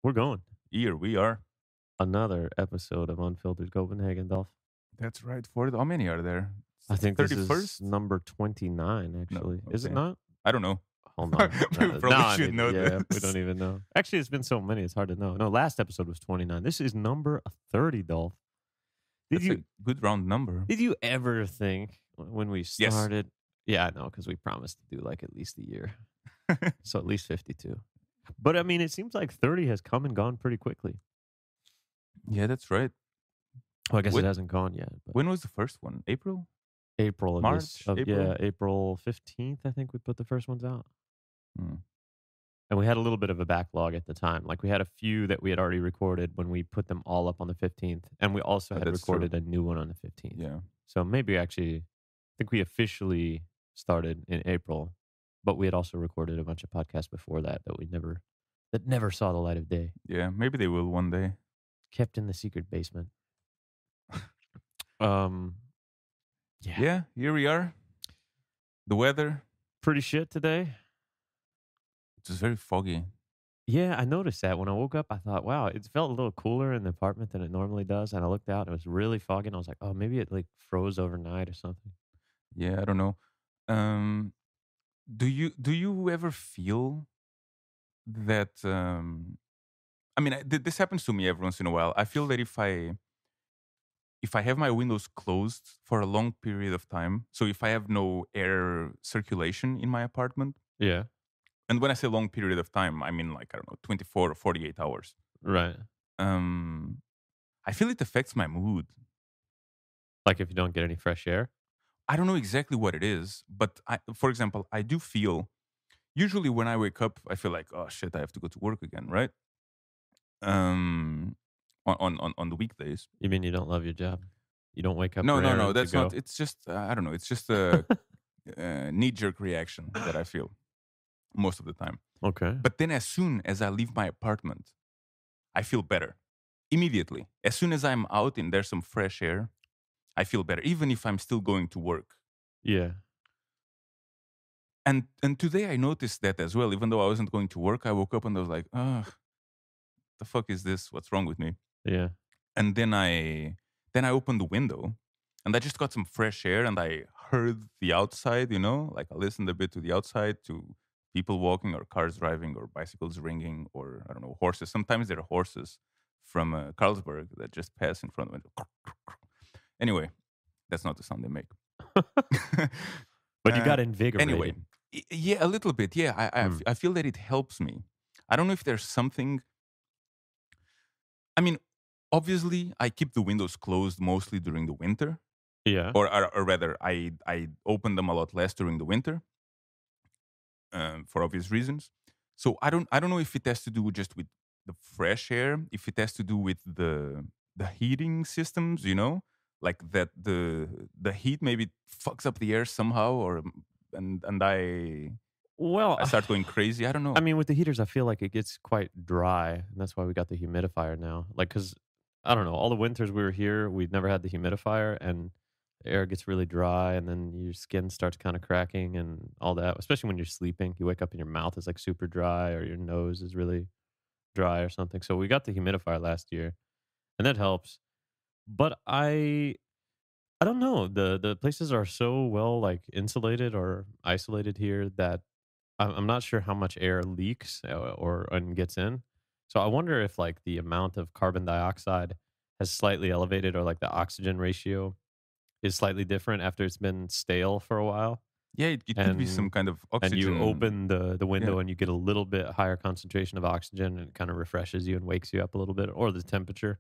We're going. Here we are. Another episode of Unfiltered Copenhagen, Dolph. That's right. How many are there? I think this is 31st? number 29, actually. No. Is it Okay. not? I don't know. Hold on. We probably should know Yeah, we this. don't even know. Actually, it's been so many, it's hard to know. No, last episode was 29. This is number 30, Dolph. That's a good round number. Did you ever think when we Yes. started? Yeah, I know, because we promised to do like at least a year. So at least 52. But I mean, it seems like 30 has come and gone pretty quickly. Yeah, that's right. Well, I guess When- it hasn't gone yet. But When was the first one? April? April of March, April? April? Yeah, April 15th, I think we put the first ones out. Hmm. And we had a little bit of a backlog at the time. Like we had a few that we had already recorded when we put them all up on the 15th. And we also had that's recorded true. a new one on the 15th. Yeah. So maybe actually, I think we officially started in April, but we had also recorded a bunch of podcasts before that that never saw the light of day. Yeah, maybe they will one day. Kept in the secret basement. Yeah, here we are. The weather, Pretty shit today. it's just very foggy. Yeah, I noticed that when I woke up. I thought, wow, it felt a little cooler in the apartment than it normally does. And I looked out, and it was really foggy. And I was like, oh, maybe it like froze overnight or something. Yeah, I don't know. Do you ever feel that I mean, this happens to me every once in a while. I feel that if I have my windows closed for a long period of time, so if I have no air circulation in my apartment, Yeah, and when I say long period of time, I mean like, I don't know, 24 or 48 hours. right. I feel it affects my mood. Like if you don't get any fresh air. I don't know exactly what it is, but for example, I do feel, usually when I wake up, I feel like, oh shit, I have to go to work again, right? On the weekdays. You mean you don't love your job? You don't wake up? No, raring that's to go? not. It's just I don't know. It's just a knee-jerk reaction that I feel most of the time. Okay. But then, as soon as I leave my apartment, I feel better immediately. As soon as I'm out and there's some fresh air, I feel better, even if I'm still going to work. Yeah. And today I noticed that as well. Even though I wasn't going to work, I woke up and I was like, "Ugh, the fuck is this? What's wrong with me?" Yeah. And then I opened the window, and I just got some fresh air, and I heard the outside. Like I listened a bit to the outside, to people walking or cars driving or bicycles ringing or I don't know, horses. Sometimes there are horses from Carlsberg that just pass in front of me. Anyway, that's not the sound they make. But you got invigorated. Anyway, yeah, a little bit. Yeah, I feel that it helps me. I don't know if there's something. I mean, obviously, I keep the windows closed mostly during the winter. Yeah. Or rather, I open them a lot less during the winter, for obvious reasons. So I don't know if it has to do just with the fresh air, if it has to do with the heating systems, like that the heat maybe fucks up the air somehow, or and I start going crazy. I don't know. I mean, with the heaters, I feel like it gets quite dry, and that's why we got the humidifier now. Like, because I don't know, all the winters we were here, we'd never had the humidifier, and the air gets really dry, and then your skin starts kind of cracking and all that. Especially when you're sleeping, you wake up and your mouth is like super dry, or your nose is really dry or something. So we got the humidifier last year, and that helps. But I don't know. The places are so well like insulated or isolated here that I'm not sure how much air leaks and gets in. So I wonder if like the amount of carbon dioxide has slightly elevated, or like the oxygen ratio is slightly different after it's been stale for a while. Yeah, it could be some kind of oxygen. And you open the window and you get a little bit higher concentration of oxygen, and it kind of refreshes you and wakes you up a little bit. Or the temperature.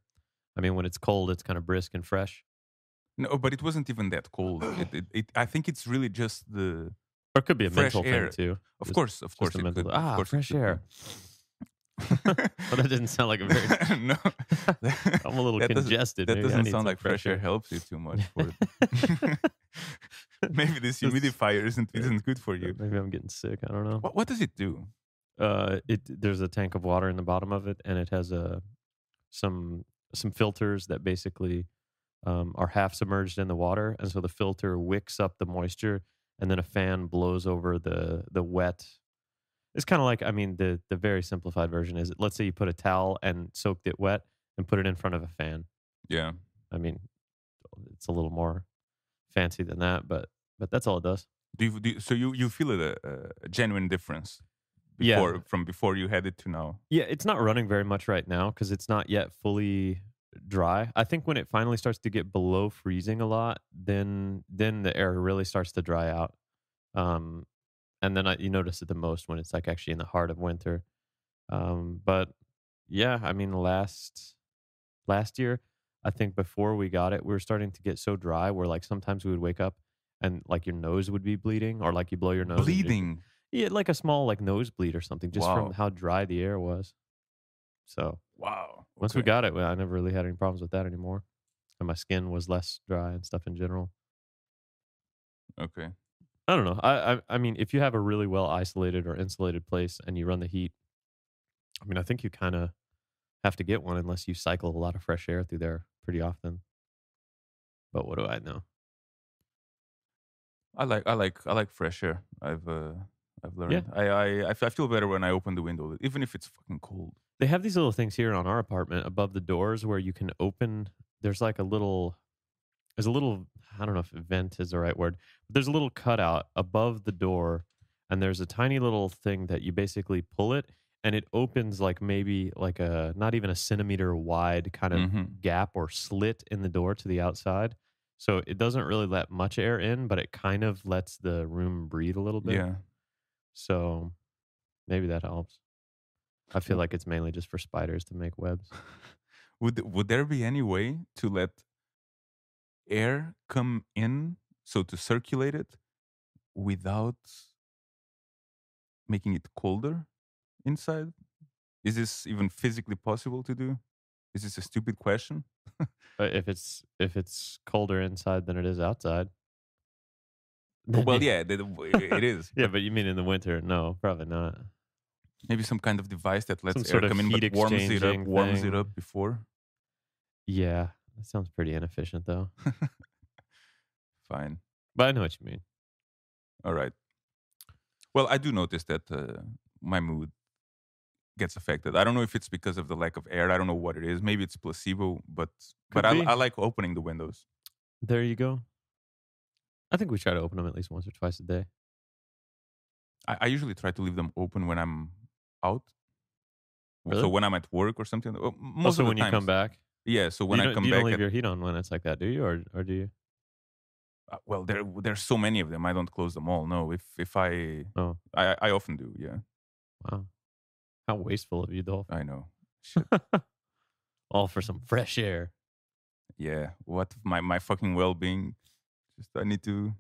I mean, when it's cold, it's kind of brisk and fresh. No, but it wasn't even that cold. I think it's really just the. Or it could be a fresh mental air. thing too. Of course. Of course, fresh air. Well, that didn't sound like a very. No, I'm a little congested. That Maybe I doesn't need sound some like fresh air helps you too much. Maybe this humidifier isn't good for you. Maybe I'm getting sick. I don't know. What does it do? There's a tank of water in the bottom of it, and it has some filters that basically are half submerged in the water, and so the filter wicks up the moisture, and then a fan blows over the wet It's kind of like, I mean, the very simplified version is, let's say you put a towel and soaked it wet and put it in front of a fan. Yeah. I mean, it's a little more fancy than that, but that's all it does. So you feel a genuine difference Yeah, before you had it to now? yeah. It's not running very much right now because it's not yet fully dry. I think when it finally starts to get below freezing a lot, then the air really starts to dry out. Um, and then you notice it the most when it's like actually in the heart of winter. But yeah, I mean, last year, I think before we got it, we were starting to get so dry where like sometimes we would wake up and like your nose would be bleeding, or like you blow your nose and you Bleeding. yeah, like a small like nosebleed or something, just from Wow. how dry the air was. So Wow. once we Okay. got it, well, I never really had any problems with that anymore, and my skin was less dry and stuff in general. Okay. I don't know. I mean, if you have a really well isolated or insulated place and you run the heat, I mean, I think you kind of have to get one unless you cycle a lot of fresh air through there pretty often. But what do I know? I like fresh air. I've Yeah, learned. I feel better when I open the window, even if it's fucking cold. they have these little things here on our apartment above the doors where you can open. There's like there's a little, I don't know if vent is the right word, but there's a little cutout above the door, and there's a tiny little thing that you basically pull it, and it opens like maybe like a not even a centimeter wide kind of Hmm. gap or slit in the door to the outside. So it doesn't really let much air in, but it kind of lets the room breathe a little bit. Yeah. So maybe that helps. I feel W- like it's mainly just for spiders to make webs. would there be any way to let air come in, so to circulate it without making it colder inside? Is this even physically possible to do? Is this a stupid question? But if it's colder inside than it is outside, then Well, yeah. yeah, it is, Yeah, but but you mean in the winter? No, probably not. maybe some kind of device that Some lets air sort of come in heat but exchanging warms it up thing. before. Yeah, that sounds pretty inefficient though. Fine. But I know what you mean. All right. Well, I do notice that my mood gets affected. I don't know if it's because of the lack of air. I don't know what it is. Maybe it's placebo, but Could be. I like opening the windows. There you go. I think we try to open them at least once or twice a day. I usually try to leave them open when I'm out. So Really? when I'm at work or something, most Also, of the when you come times, back, yeah. So when I come you don't back leave at your heat on when it's like that, do you? Or do you? well, there's so many of them. I don't close them all. No, if Oh, I often do. Yeah, wow. How wasteful of you, Dolph. I know. Shit. All for some fresh air. Yeah. What my fucking well being? Just I need to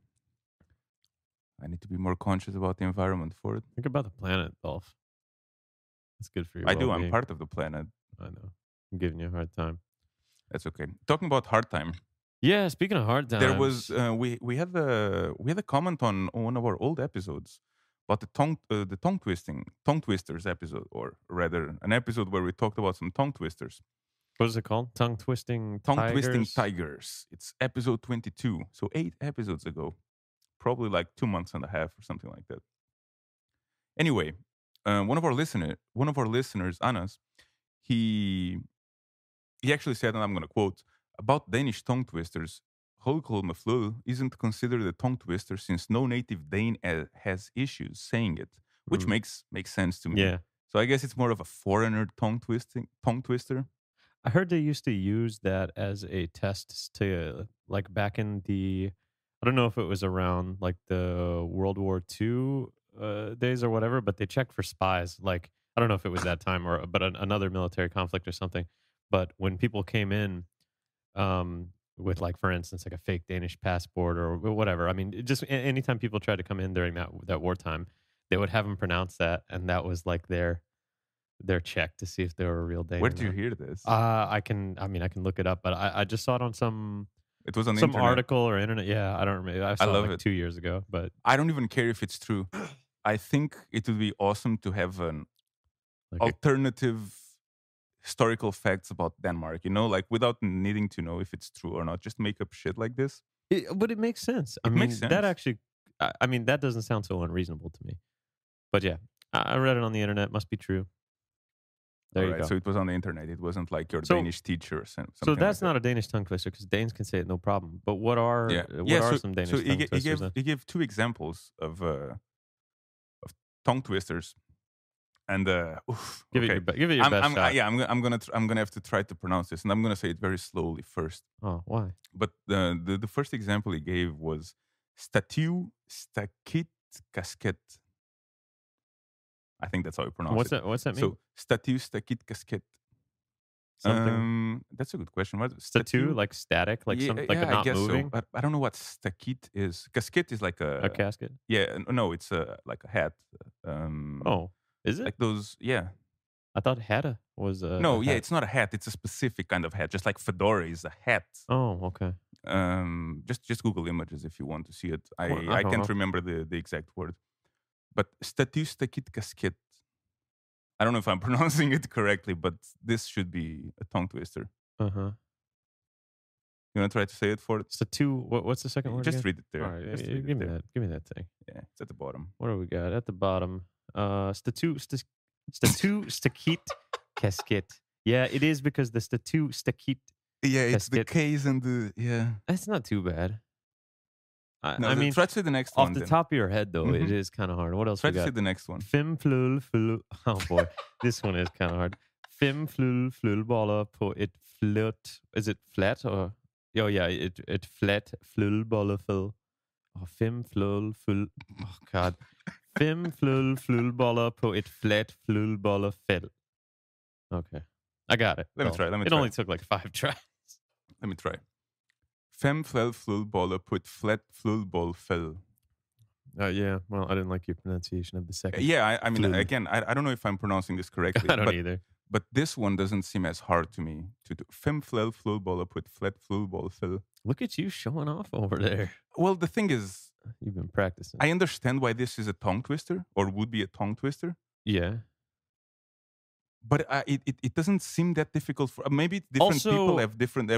be more conscious about the environment for it. Think about the planet, Dolph. It's good for your I well do. I'm being. part of the planet. I know. I'm giving you a hard time. That's okay. Talking about hard time. Yeah, speaking of hard There was times, we had a comment on one of our old episodes about the tongue twisters episode, or rather an episode where we talked about some tongue twisters. what is it called? Tongue twisting Tongue twisting tigers. tigers. It's episode 22, so 8 episodes ago, probably like 2 months and a half or something like that. Anyway, one of our listeners, Anas, he he actually said, and I'm going to quote, about Danish tongue twisters. Holkolmeflø isn't considered a tongue twister since no native Dane has issues saying it, which Mm, makes sense to me. yeah, So I guess it's more of a foreigner tongue twister. I heard they used to use that as a test to like back in the. I don't know if it was around like the World War II days or whatever, but they checked for spies. Like I don't know if it was that time or but another military conflict or something. But when people came in with like for instance like a fake Danish passport or whatever. I mean, anytime people tried to come in during that wartime, they would have them pronounce that, and that was like their check to see if they were a real Dane Where or did you not. hear this? I can. I mean, I can look it up, but I just saw it on It was on the some internet. article or internet. Yeah, I don't remember. I I saw it love like it. 2 years ago, but I don't even care if it's true. I think it would be awesome to have an like alternative historical facts about Denmark, like without needing to know if it's true or not, just make up shit like this. but it makes sense. I It makes mean, that sense. actually. I mean, that doesn't sound so unreasonable to me. But yeah, I read it on the internet. Must be true. All There you right, go. so it was on the internet. It wasn't like your So Danish teacher or so something like that's that. not a Danish tongue twister because Danes can say it no problem. But what Yeah, what yeah. are So some so Danish tongue twisters then? he gave two examples of tongue twisters, and oof, okay. Give it your best shot. Yeah, I'm gonna have to try to pronounce this, and I'm gonna say it very slowly first. Oh, why? But the first example he gave was statue stakit casket. I think that's how you pronounce What's it. that? What's that mean? So statue stakit casket. Something That's a good question. What statue, statue? like static, like Yeah, like a yeah, I not guess so. moving, But I don't know what stakit is. Casket is like a a casket. yeah. No, it's a like a hat. Um, Oh, is it? like those. Yeah. I thought Hetta was a No, yeah, hat. it's not a hat. It's a specific kind of hat. Just like fedora is a hat. Oh, okay. Just Google images if you want to see it. Well, I don't can't know. remember the exact word. But statue stakit casket. I don't know if I'm pronouncing it correctly, but this should be a tongue twister. Uh huh. You want to try to say it for it? Statue. What's the second word Just again? read it All there. right, Just read it give me there. that. Give me that thing. Yeah, it's at the bottom. What do we got at the bottom? Statue stakit casket. Yeah, it is because the statue stakit. Yeah, it's the Casket. K's and the yeah. That's not too bad. No, I mean, try to say the next off one. the Then. top of your head though, it Mhm. is kind of hard. What else Try we to say got? the next one. Fem flul flul. Oh boy, this one is kind of hard. Fem flul flulboller på et flat. Is it flat or? Oh yeah, it flat flulbollerfed. Oh, fem flul ful. Oh god, fem flulboller på et flat flulbollerfeld. Okay, I got it. Let me though. try. Let me It try. only took like 5 tries. Let me try. Fem flulboller på et flat flulbollfeld. Yeah, well, I didn't like your pronunciation of the second. Yeah, I mean, Flul. again, I don't know if I'm pronouncing this correctly. I don't but, either. But this one doesn't seem as hard to me to do. Fem flulboller på et flat flulbollfeld. Look at you showing off over there. Well, the thing is, You've been practicing. I understand why this is a tongue twister or would be a tongue twister. Yeah. But it doesn't seem that difficult for maybe different people Also- have different.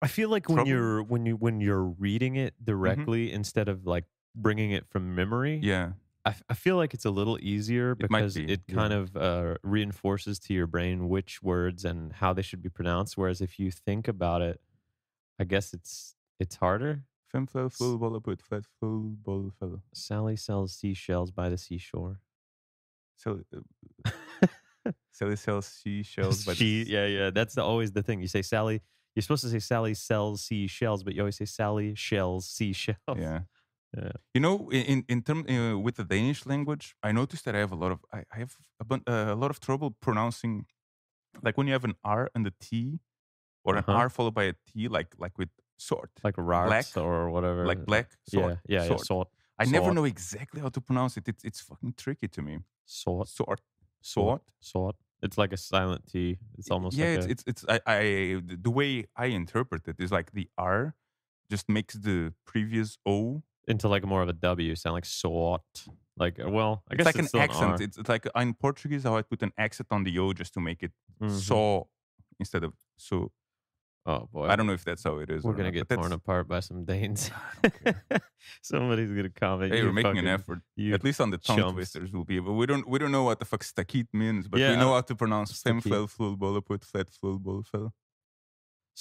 I feel like when Trouble? when you're reading it directly instead of like bringing it from memory, Yeah, I feel like it's a little easier It might because be, it yeah. kind of reinforces to your brain which words and how they should be pronounced. Whereas if you think about it, I guess it's harder. fem flulboller på et flat flulbollfeld. Sally sells seashells by the seashore. So Sally sells seashells. But Yeah. That's always the thing. You say Sally. You're supposed to say Sally sells seashells, but you always say Sally shells seashells. yeah. Yeah. You know, in term with the Danish language, I noticed that I have I have a lot of trouble pronouncing, like when you have an R and a T, or an Uh-huh. R followed by a T, like with sort, Like rats Black? or whatever. like black. Sort, Yeah. sort. Sort. I never Sort. know exactly how to pronounce it. It's fucking tricky to me. Sort. Sort. Sort. It's like a silent T. It's almost Yeah, like it's the way I interpret it is like the R just makes the previous O. into like more of a W. Sound like sort. Like well, I It's guess like an still accent. R. It's like in Portuguese how I put an accent on the O just to make it Mhm. so instead of so. Oh boy, I don't know if that's how it is. we're or gonna not, get but torn that's- apart by some Danes. I don't care. Somebody's gonna comment. Hey, "You we're making an fucking- effort. you At least on the tongue chumps." twisters will be, but we don't know what the fuck stakit means, but Yeah, we know how to pronounce fem stakit. flel flulboller put flat flulbollfeld.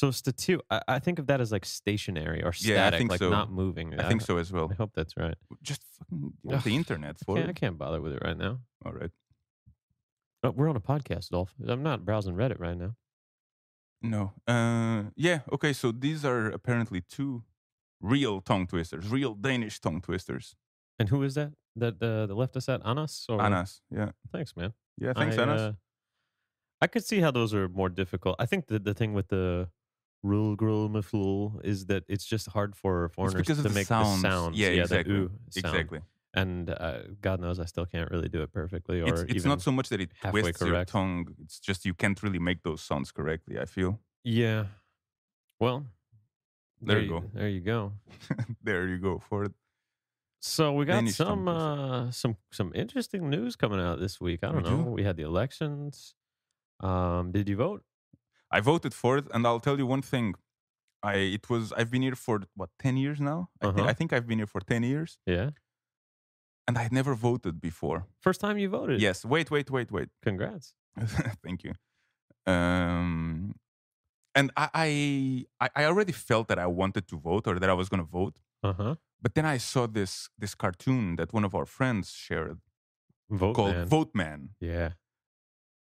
So statue, I think of that as like stationary or static, Yeah, I think like so. not moving. I think so as well. I hope that's right. Just fucking use the internet for I it. can't bother with it right now. All right. Oh, we're on a podcast, Dolph. I'm not browsing Reddit right now. No. Yeah. Okay. So these are apparently two real tongue twisters, real Danish tongue twisters. And who is that? That left us at Anas? Or? Anas. Yeah. Thanks, man. Yeah. Thanks, Anas. I could see how those are more difficult. I think the thing with the rule grul maflul is that it's just hard for It's foreigners because of to the make sounds. the sounds. Yeah. The Exactly. ooh sound. Exactly. And God knows I still can't really do it perfectly. Or It's even not so much that it halfway twists your correct. tongue. It's just you can't really make those sounds correctly. I feel. Yeah. Well, There you go. There you go. There you go for it. So we got Danish tongue some interesting news coming out this week. I don't We know. do. We had the elections. Did you vote? I voted for it, and I'll tell you one thing. I've been here for what 10 years now. Uh-huh. I think I've been here for 10 years. Yeah. and I had never voted before. First time you voted. Yes. Wait, wait, wait, wait. Congrats. Thank you. Um, and I already felt that I wanted to vote or that I was going to vote. Uh-huh. But then I saw this cartoon that one of our friends shared Vote called man. Vote Man. Yeah.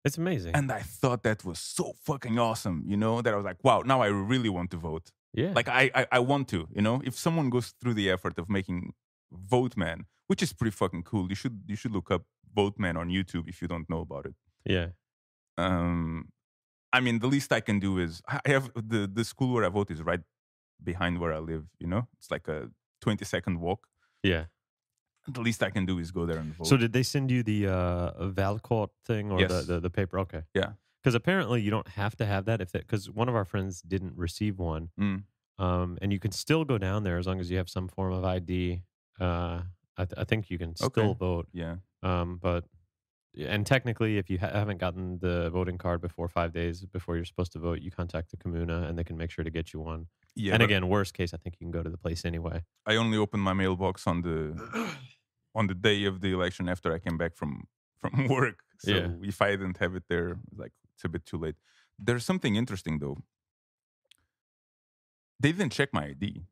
It's amazing. And I thought that was so fucking awesome, that I was like, wow, now I really want to vote. Yeah. Like I want to, if someone goes through the effort of making Vote Man, which is pretty fucking cool, you should look up Vote Man on YouTube if you don't know about it. Yeah. Um, I mean, the least I can do is I have the school where I vote is right behind where I live. It's like a 20-second walk. Yeah. The least I can do is go there and vote. So did they send you the Valcourt thing or Yes. the paper? Okay. Yeah. Because apparently you don't have to have that because one of our friends didn't receive one. Mm. And you can still go down there as long as you have some form of ID. I think you can still vote. Yeah. And technically, if you haven't gotten the voting card before 5 days before you're supposed to vote, you contact the Comuna and they can make sure to get you one. Yeah. And again, worst case, I think you can go to the place anyway. I only opened my mailbox on the day of the election after I came back from work. So if I didn't have it there, like it's a bit too late. There's something interesting though. They didn't check my ID.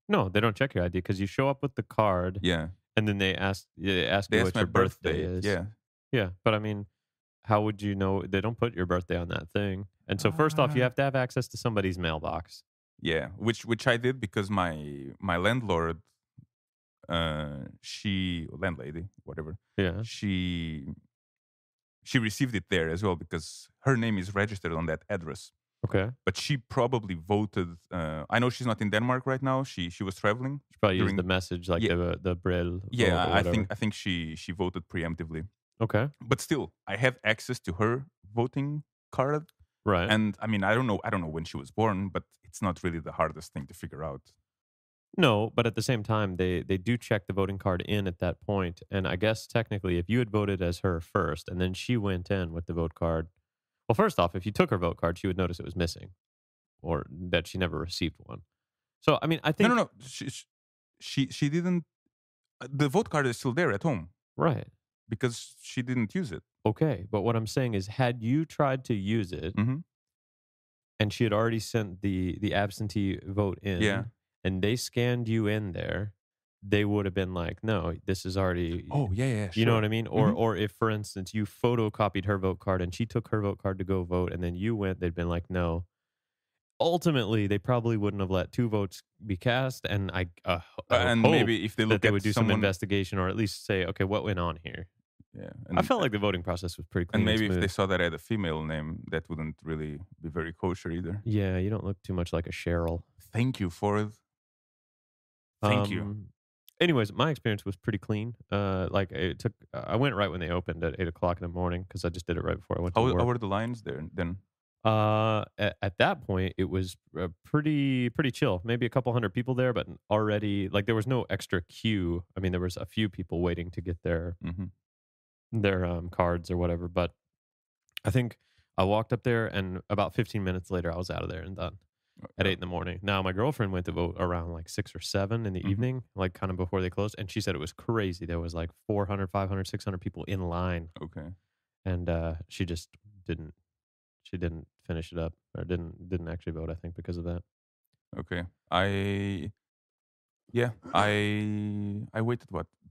No, they don't check your ID because you show up with the card. Yeah. And then they ask you what my your birthday is. Yeah. Yeah, but I mean, how would you know? They don't put your birthday on that thing. And so first off, you have to have access to somebody's mailbox. Yeah, which I did because my landlord, landlady, whatever. Yeah. She received it there as well because her name is registered on that address. Okay. But she probably voted. I know she's not in Denmark right now. She was traveling. She probably used the message like the Brill. Yeah, I think she voted preemptively. Okay. But still, I have access to her voting card. Right. And I mean, I don't know when she was born, but it's not really the hardest thing to figure out. No, but at the same time, they do check the voting card in at that point. And I guess technically, if you had voted as her first and then she went in with the vote card, well, first off, if you took her vote card, she would notice it was missing or that she never received one. So, I mean, I think... No. She didn't... The vote card is still there at home. Right. Because she didn't use it. Okay, but what I'm saying is, had you tried to use it and she had already sent the absentee vote in and they scanned you in there, they would have been like, no, this is already... Oh, yeah, sure. You know what I mean? Or if, for instance, you photocopied her vote card and she took her vote card to go vote and then you went, they'd been like, no. Ultimately, they probably wouldn't have let 2 votes be cast, and I and hope maybe if they look that they at would do some investigation or at least say, okay, what went on here? Yeah, I felt like the voting process was pretty clean. And maybe and if they saw that I had a female name, that wouldn't really be very kosher either. Yeah, you don't look too much like a Cheryl. Thank you for it. Thank you. Anyways, my experience was pretty clean. Like I went right when they opened at 8:00 in the morning because I just did it right before I went to work. How were the lines there then? At that point, it was pretty chill. Maybe a couple hundred people there, but already like there was no extra queue. I mean, there was a few people waiting to get their cards or whatever. But I think I walked up there, and about 15 minutes later, I was out of there and done at 8 in the morning. Now, my girlfriend went to vote around like 6 or 7 in the evening, like kind of before they closed, and she said it was crazy. There was like 400, 500, 600 people in line. Okay, and she just didn't. She didn't finish it up, or didn't actually vote, I think, because of that. Okay. I waited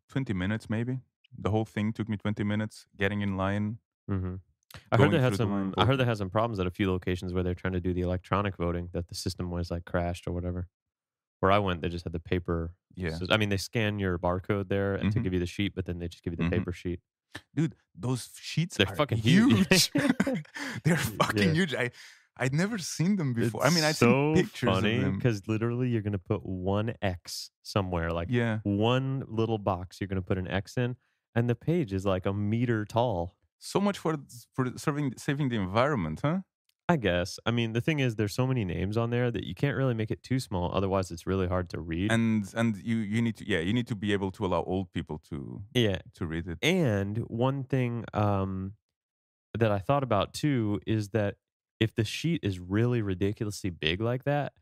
20 minutes maybe. The whole thing took me 20 minutes getting in line. I heard they had voting. some problems at a few locations where they're trying to do the electronic voting, that the system was like crashed or whatever. Where I went, they just had the paper. Yeah. I mean, they scan your barcode there and to give you the sheet, but then they just give you the paper sheet. Dude, those sheets They're are fucking huge. They're fucking huge. I'd never seen them before. It's I mean, I've seen pictures funny of them. because literally you're gonna put one X somewhere, like one little box. You're gonna put an X in, and the page is like a meter tall. So much for saving the environment, huh? I guess. I mean, the thing is, there's so many names on there that you can't really make it too small. Otherwise, it's really hard to read. And you need to be able to allow old people to read it. And one thing that I thought about too is that if the sheet is really ridiculously big like that,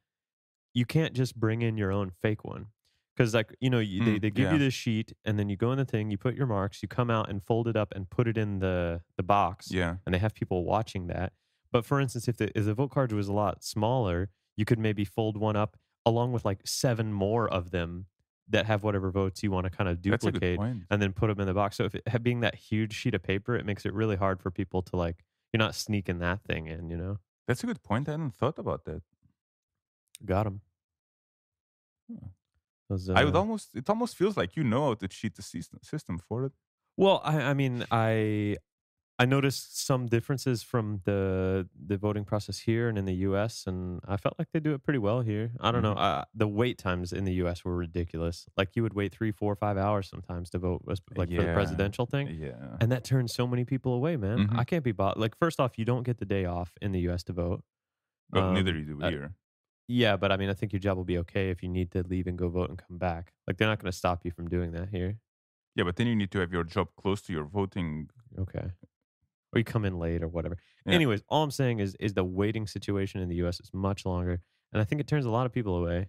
you can't just bring in your own fake one. 'Cause, like, they give you Yeah, this sheet, and then you go in the thing, you put your marks, you come out and fold it up and put it in the box, yeah. and they have people watching that. But, for instance, if the vote card was a lot smaller, you could maybe fold one up along with, like, 7 more of them that have whatever votes you wanna kinda That's a good duplicate point. and then put them in the box. So if it being that huge sheet of paper, it makes it really hard for people to, like, you're not sneaking that thing in, you know? That's a good point. I hadn't thought about that. Got 'em. Huh. Those, I would almost it almost feels like you know how to cheat the system for it. well, I mean, I noticed some differences from the voting process here and in the US, and I felt like they do it pretty well here. I don't know. Mhm. The wait times in the US were ridiculous. Like you would wait 3, 4, 5 hours sometimes to vote, like for the Yeah, presidential thing, yeah. and that turns so many people away, man. I Mhm. can't be bought. Like first off, you don't get the day off in the US to vote. Well, neither you do Uh, here. yeah, but I mean, I think your job will be okay if you need to leave and go vote and come back. Like they're not going to stop you from doing that here. Yeah, but then you need to have your job close to your voting. Okay. Or you come in late or whatever. Yeah, Anyways, all I'm saying is the waiting situation in the US is much longer, and I think it turns a lot of people away.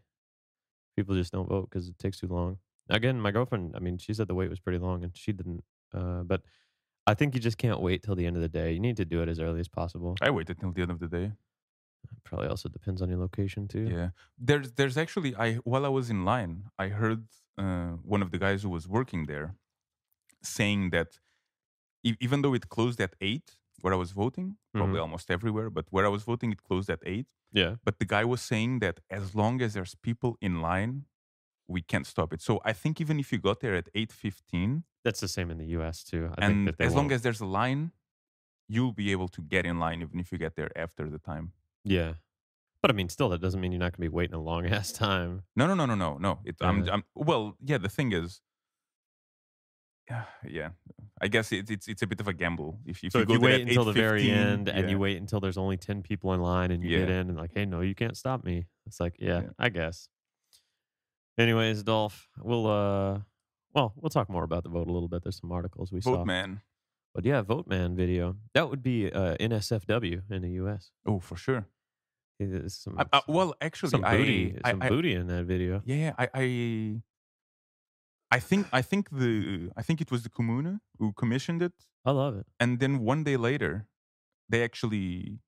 People just don't vote because it takes too long. Again, my girlfriend, I mean, she said the wait was pretty long and she didn't, but I think you just can't wait till the end of the day. You need to do it as early as possible. I waited till the end of the day. Probably also depends on your location too. Yeah. There's actually I while I was in line, I heard one of the guys who was working there saying that even though it closed at 8 where I was voting, probably Mhm. almost everywhere, but where I was voting it closed at 8, Yeah. but the guy was saying that as long as there's people in line, we can't stop it. So I think even if you got there at 8:15 That's the same in the US too. I think and that they as long won't. as there's a line, you'll be able to get in line even if you get there after the time. Yeah. But I mean, still, that doesn't mean you're not gonna be waiting a long ass time. No, no, no, no, no, no. Yeah. I'm well, yeah, the thing is, yeah, I guess it's a bit of a gamble. If So you if go you there wait at until the very 8:15, end and you yeah, wait until there's only 10 people in line and you get yeah, in and like, "Hey, no, you can't stop me." It's like, yeah, yeah. I guess. Anyways, Dolph, we'll talk more about the vote a little bit. There's some articles we Vote saw. man. But yeah, Vote Man video. That would be NSFW in the US. Oh, for sure. There's Well, actually, some booty in that video. yeah, I think it was the Kommune who commissioned it, I love it. and then one day later, they actually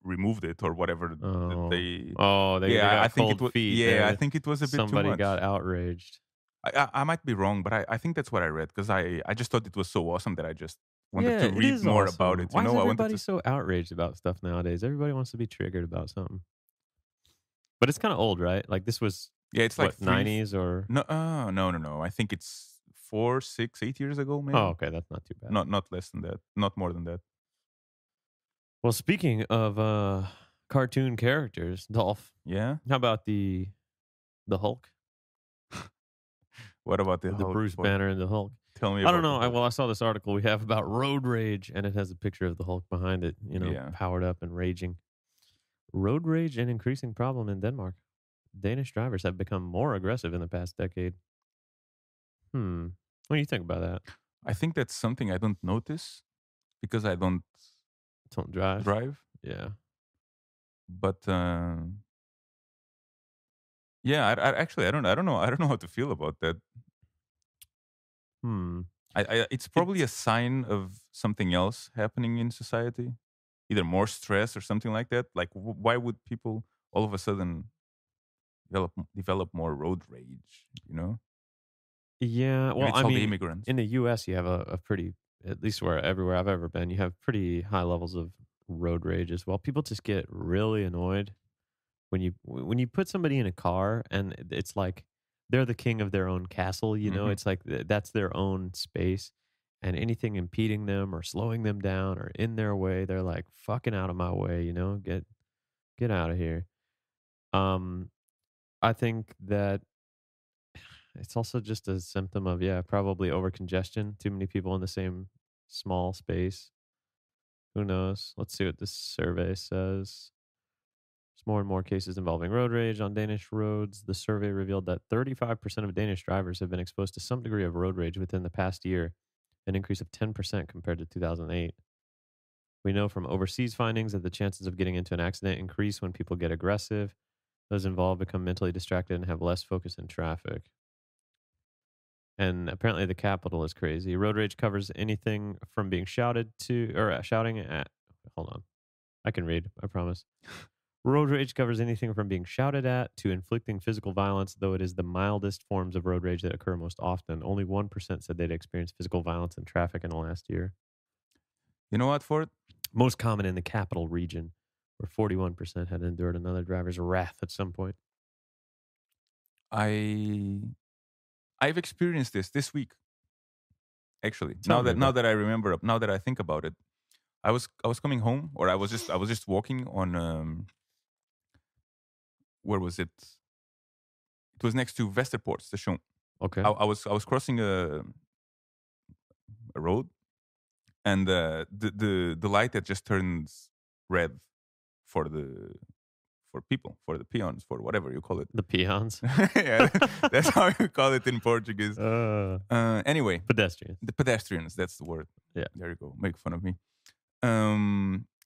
removed it or whatever. Oh. They, Oh, they yeah, I got think it cold was. feet. Yeah, I think it was a bit too Somebody much. got outraged. I might be wrong, but I think that's what I read because I just thought it was so awesome that I just wanted Yeah, to it read is more about awesome. it. You Why is know, I wanted everybody to. so outraged about stuff nowadays? Everybody wants to be triggered about something. But it's kinda old, right? Like, this was, Yeah, it's like what, three. 90s or No, no, no, no. I think it's 4, 6, 8 years ago, oh, maybe. okay, that's not too bad. Not less than that. Not more than that. Well, speaking of, cartoon characters, Dolph, Yeah. how about the Hulk? What about the The Hulk? Bruce What? Banner and the Hulk? Tell me I don't about the know, Hulk. I saw this article we have about road rage, and it has a picture of the Hulk behind it, Yeah. powered up and raging. Road rage an increasing problem in Denmark. Danish drivers have become more aggressive in the past decade. Hmm. What do you think about that? I think that's something I don't notice because I don't Don't drive? drive. Yeah. But yeah, I actually I don't know how to feel about that. Hmm. It's probably a It's sign of something else happening in society, either more stress or something like that. Like, why would people all of a sudden develop more road rage? You know, yeah, maybe well, it's I all the mean, immigrants. in the US, you have a pretty, at least where everywhere I've ever been, you have pretty high levels of road rage as well. People just get really annoyed when you put somebody in a car and it's like they're the king of their own castle, Hmm. it's like that's their own space, and anything impeding them or slowing them down or in their way, they're like, "Fucking out of my way," get out of here. Um, I think that it's also just a symptom of, yeah, probably over congestion, too many people in the same small space. Who knows? Let's see what this survey says. There's more and more cases involving road rage on Danish roads. The survey revealed that 35% of Danish drivers have been exposed to some degree of road rage within the past year, an increase of 10% compared to 2008. We know from overseas findings that the chances of getting into an accident increase when people get aggressive. Those involved become mentally distracted and have less focus in traffic. And apparently the capital is crazy. Road rage covers anything from being shouted to or shouting at. Hold on. I can read, I promise. Road rage covers anything from being shouted at to inflicting physical violence, though it is the mildest forms of road rage that occur most often. Only 1% said they'd experienced physical violence in traffic in the last year. You know what, Ford? Most common in the capital region, where 41% had endured another driver's wrath at some point. I I've experienced this week. Actually, Tell me now about that I remember, now that I think about it, I was coming home, or I was just walking on where was it? It was next to Westerpoort station. Okay. I was crossing a road, and the light that just turns red for the for people, for the peons, for whatever you call it. The peons. Yeah, that's how you call it in Portuguese. uh, Anyway, Pedestrians. the pedestrians, that's the word. Yeah. There you go. Make fun of me.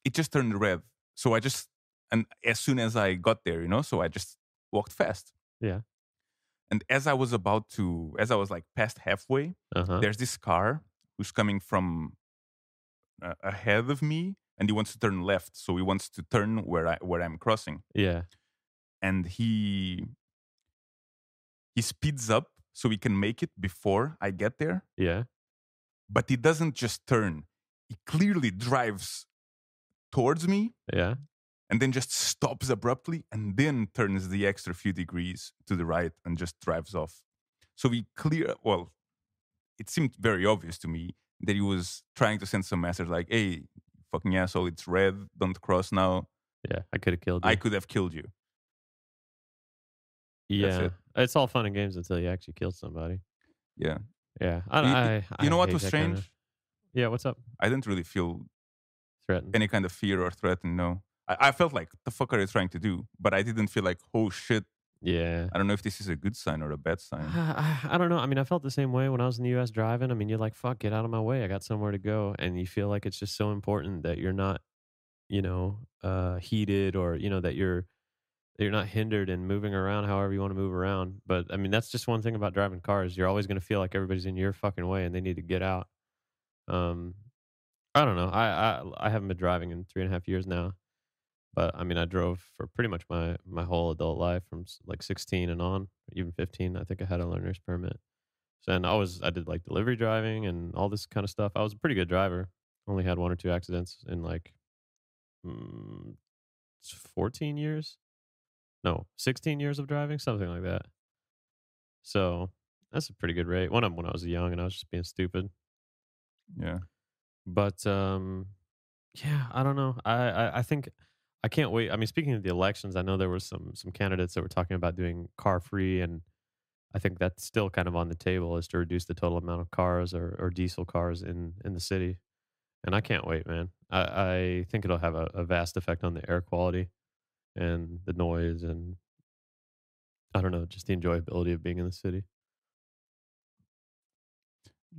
It just turned red. So and as soon as I got there, so I just walked fast. Yeah. And as I was like past halfway, Uh-huh. there's this car who's coming from ahead of me, and he wants to turn left. So he wants to turn where I'm crossing. Yeah. And he speeds up so he can make it before I get there. Yeah. But he doesn't just turn. He clearly drives towards me Yeah. and then just stops abruptly and then turns the extra few degrees to the right and just drives off. So it seemed very obvious to me that he was trying to send some message like, hey, fucking asshole, it's red, don't cross now. Yeah. I could have killed I you. could have killed you. That's Yeah. it. It's all fun and games until you actually kill somebody. Yeah. Yeah. You I know what hate was that kind strange? of. Yeah. What's up? I didn't really feel Threatened. any kind of fear or threat, no. I felt like, the fuck are you trying to do? But I didn't feel like, oh shit. Yeah. I don't know if this is a good sign or a bad sign. I don't know. I mean, I felt the same way when I was in the US driving. I mean, you're like, fuck, get out of my way. I got somewhere to go. And you feel like it's just so important that you're not, heated or, that you're not hindered in moving around however you want to move around. But I mean, that's just one thing about driving cars. You're always going to feel like everybody's in your fucking way and they need to get out. Um, I don't know. I haven't been driving in 3.5 years now. But I mean, I drove for pretty much my whole adult life from like 16 and on, even 15. I think I had a learner's permit. So and I did like delivery driving and all this kind of stuff. I was a pretty good driver. Only had one or two accidents in like mm, 14 years. No, 16 years of driving, something like that. So that's a pretty good rate. One of them when I was young and I was just being stupid. Yeah. But yeah, I don't know. I think I can't wait. I mean, speaking of the elections, I know there were some candidates that were talking about doing car free, and I think that's still kind of on the table is to reduce the total amount of cars or diesel cars in the city. And I can't wait, man. I think it'll have a vast effect on the air quality and the noise and I don't know, just the enjoyability of being in the city.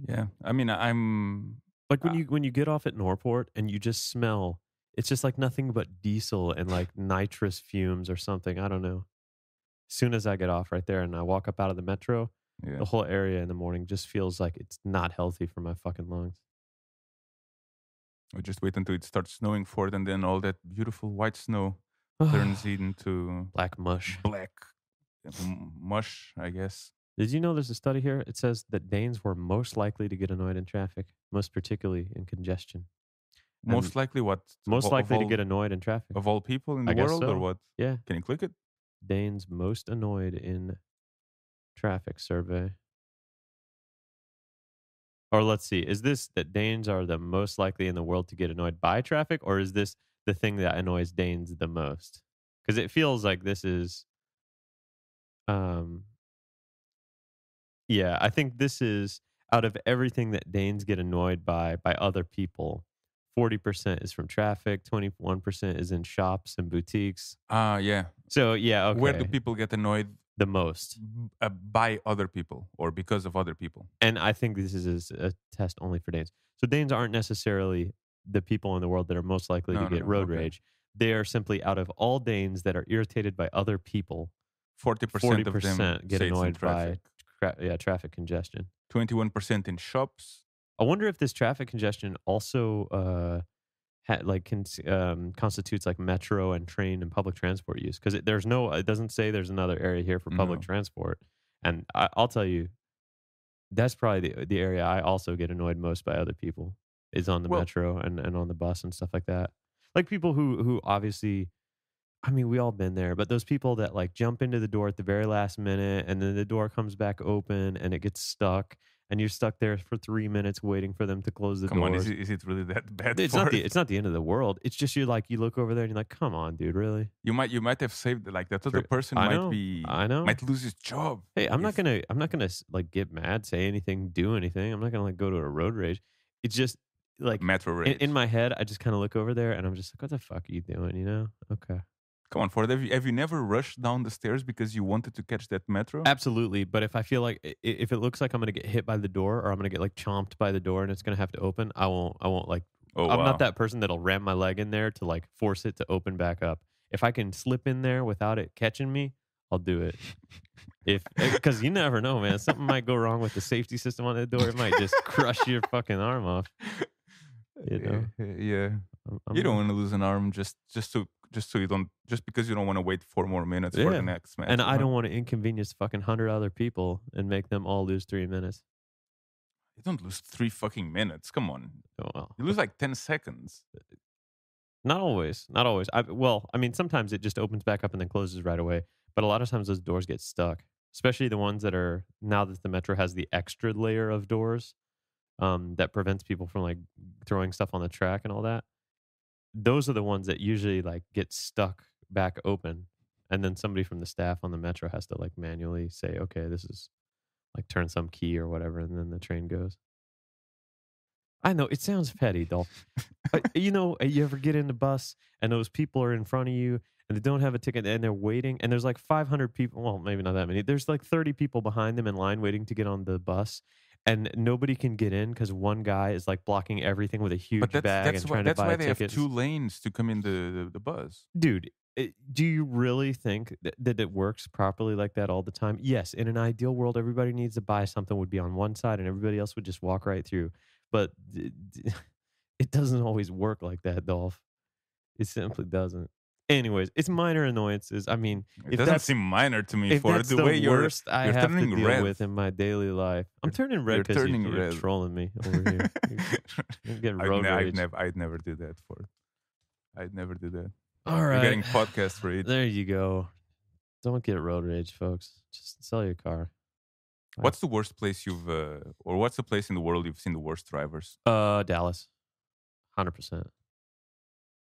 Yeah. I mean, Like when uh, you get off at Norport and you just smell, it's just like nothing but diesel and like nitrous fumes or something. I don't know. As soon as I get off right there and I walk up out of the metro, yeah. the whole area in the morning just feels like it's not healthy for my fucking lungs. We just wait until it starts snowing for it, and then all that beautiful white snow turns into Black mush. black mush, I guess. Did you know there's a study here? It says that Danes were most likely to get annoyed in traffic, most particularly in congestion. And Most likely, what most likely to get annoyed in traffic. of all people in the I guess world, or so. what? Yeah. Can you click it? Danes most annoyed in traffic survey. Or let's see, is this that Danes are the most likely in the world to get annoyed by traffic, or is this the thing that annoys Danes the most? Because it feels like this is, um, yeah, I think this is out of everything that Danes get annoyed by other people. 40% is from traffic, 21% is in shops and boutiques. Yeah. So yeah, Where do okay, people get annoyed the most. by other people or because of other people? And I think this is a test only for Danes. So Danes aren't necessarily the people in the world that are most likely to No, no, get no. road Okay. rage. they are simply out of all Danes that are irritated by other people, 40% of them 40% get say it's in annoyed by traffic. traffic congestion. 21% in shops. I wonder if this traffic congestion also constitutes like metro and train and public transport use, because it doesn't say there's another area here for public No. transport. And I'll tell you, that's probably the area I also get annoyed most by other people, is on the Well, metro and on the bus and stuff like that. Like people who obviously, I mean, we all been there, but those people that like jump into the door at the very last minute and then the door comes back open and it gets stuck and you're stuck there for 3 minutes waiting for them to close the come on, doors. is it really that bad It's for not it? the end of the world. It's just you look over there and you're like, come on, dude, really? You might have saved, like, that other True. person I know. I know. might lose his job. Hey, If I'm not gonna like get mad, say anything, do anything. I'm not gonna like go to a road rage. It's just like metro in rage. my head, I just kind of look over there and I'm just like, what the fuck are you doing? You know? Okay. Come on, Ford. Have you never rushed down the stairs because you wanted to catch that metro? Absolutely, but if I feel like if it looks like I'm gonna get hit by the door or I'm gonna get like chomped by the door and it's gonna have to open, I won't like. Oh I'm not wow. that person that'll ram my leg in there to like force it to open back up. If I can slip in there without it catching me, I'll do it. If because you never know, man, something might go wrong with the safety system on the door. It might just crush your fucking arm off. You know, Yeah. I'm You don't not- want to lose an arm just so you don't, just because you don't want to wait 4 more minutes for the yeah, next match. and I don't want to inconvenience fucking 100 other people and make them all lose 3 minutes. You don't lose 3 fucking minutes. Come on. Oh, well. You lose like 10 seconds. Not always. Not always. I mean, sometimes it just opens back up and then closes right away. But a lot of times those doors get stuck, especially the ones that are now that the metro has the extra layer of doors that prevents people from like throwing stuff on the track and all that. Those are the ones that usually like get stuck back open, and then somebody from the staff on the metro has to like manually say, "Okay, this is like turn some key or whatever," and then the train goes. I know it sounds petty, Dolph. You know, you ever get in the bus and those people are in front of you and they don't have a ticket and they're waiting and there's like 500 people. Well, maybe not that many. There's like 30 people behind them in line waiting to get on the bus and nobody can get in because one guy is like blocking everything with a But huge that's bag that's and why trying to that's buy why they have tickets. 2 lanes to come in the bus. Dude, do you really think that it works properly like that all the time? Yes, in an ideal world, everybody needs to buy something would be on one side and everybody else would just walk right through. But it doesn't always work like that, Dolph. It simply doesn't. Anyways, it's minor annoyances. I mean, It doesn't seem minor to me if for that's the the way you're worst I you're have to turning deal red. with in my daily life, I'm turning red You're because turning you're red. trolling me over here. You're getting road rage. I'd never do that, Ford. I'd never do that. All You're right, getting podcast rage. there you go. Don't get road rage, folks. Just sell your car. What's the worst place or what's the place in the world you've seen the worst drivers? Dallas, 100%.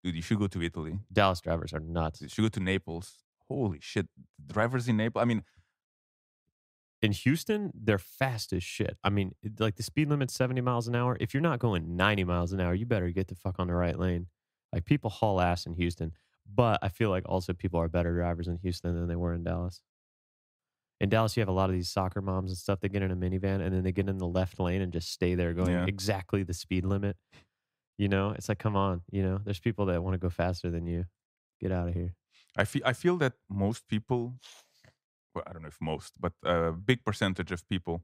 Dude, you should go to Italy. Dallas drivers are nuts. You should go to Naples. Holy shit, drivers in Naples. I mean, In Houston, they're fast as shit. I mean, like the speed limit's 70 miles an hour. If you're not going 90 miles an hour, you better get the fuck on the right lane. Like people haul ass in Houston, but I feel like also people are better drivers in Houston than they were in Dallas. In Dallas, you have a lot of these soccer moms and stuff. They get in a minivan and then they get in the left lane and just stay there going Yeah. exactly the speed limit. You know, it's like, come on, you know, there's people that want to go faster than you. Get out of here. I feel that most people, well, I don't know if most, but a big percentage of people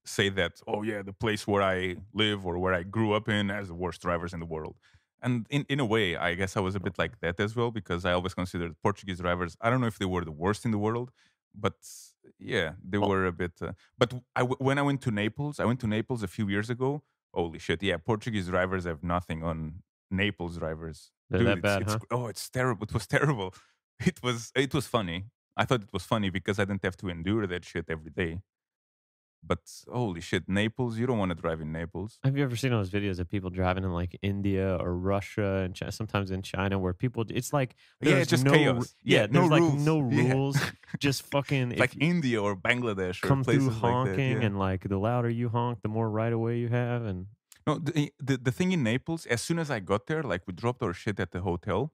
say that, oh yeah, the place where I live or where I grew up in has the worst drivers in the world. And in a way, I guess I was a bit like that as well, because I always considered Portuguese drivers, I don't know if they were the worst in the world, but yeah, they were a bit. But when I went to Naples a few years ago. Holy shit, yeah, Portuguese drivers have nothing on Naples drivers. They're Dude, that bad, huh? oh, it's terrible. It was terrible. It was funny. I thought it was funny because I didn't have to endure that shit every day. But holy shit, Naples, you don't want to drive in Naples. Have you ever seen those videos of people driving in like India or Russia and sometimes in China where people, it's like, Yeah, there's it's just no, chaos. Yeah, no there's like rules. no Yeah. rules. Just fucking, It's like India or Bangladesh or come places through honking like that. Yeah. and like the louder you honk, the more right away you have. And No, the thing in Naples, as soon as I got there, like we dropped our shit at the hotel,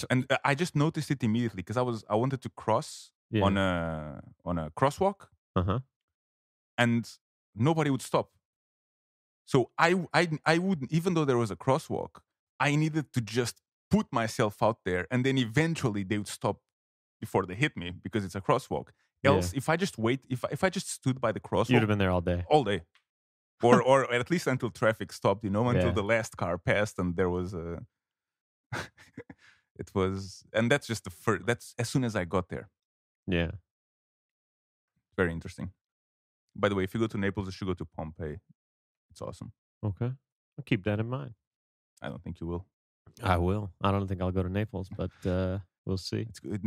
and I just noticed it immediately because I wanted to cross yeah. on a crosswalk, Uh-huh. and nobody would stop. So I wouldn't, even though there was a crosswalk, I needed to just put myself out there, and then eventually they would stop before they hit me because it's a crosswalk. Yeah. Else, if I just wait, if I just stood by the You'd crosswalk have been there all day. all day, or at least until traffic stopped, until Yeah. the last car passed and there was a. It was, and that's just the first. That's as soon as I got there. Yeah. Very interesting. By the way, if you go to Naples, you should go to Pompeii. It's awesome. Okay. I'll keep that in mind. I don't think you will. I will. I don't think I'll go to Naples, but we'll see. It's good.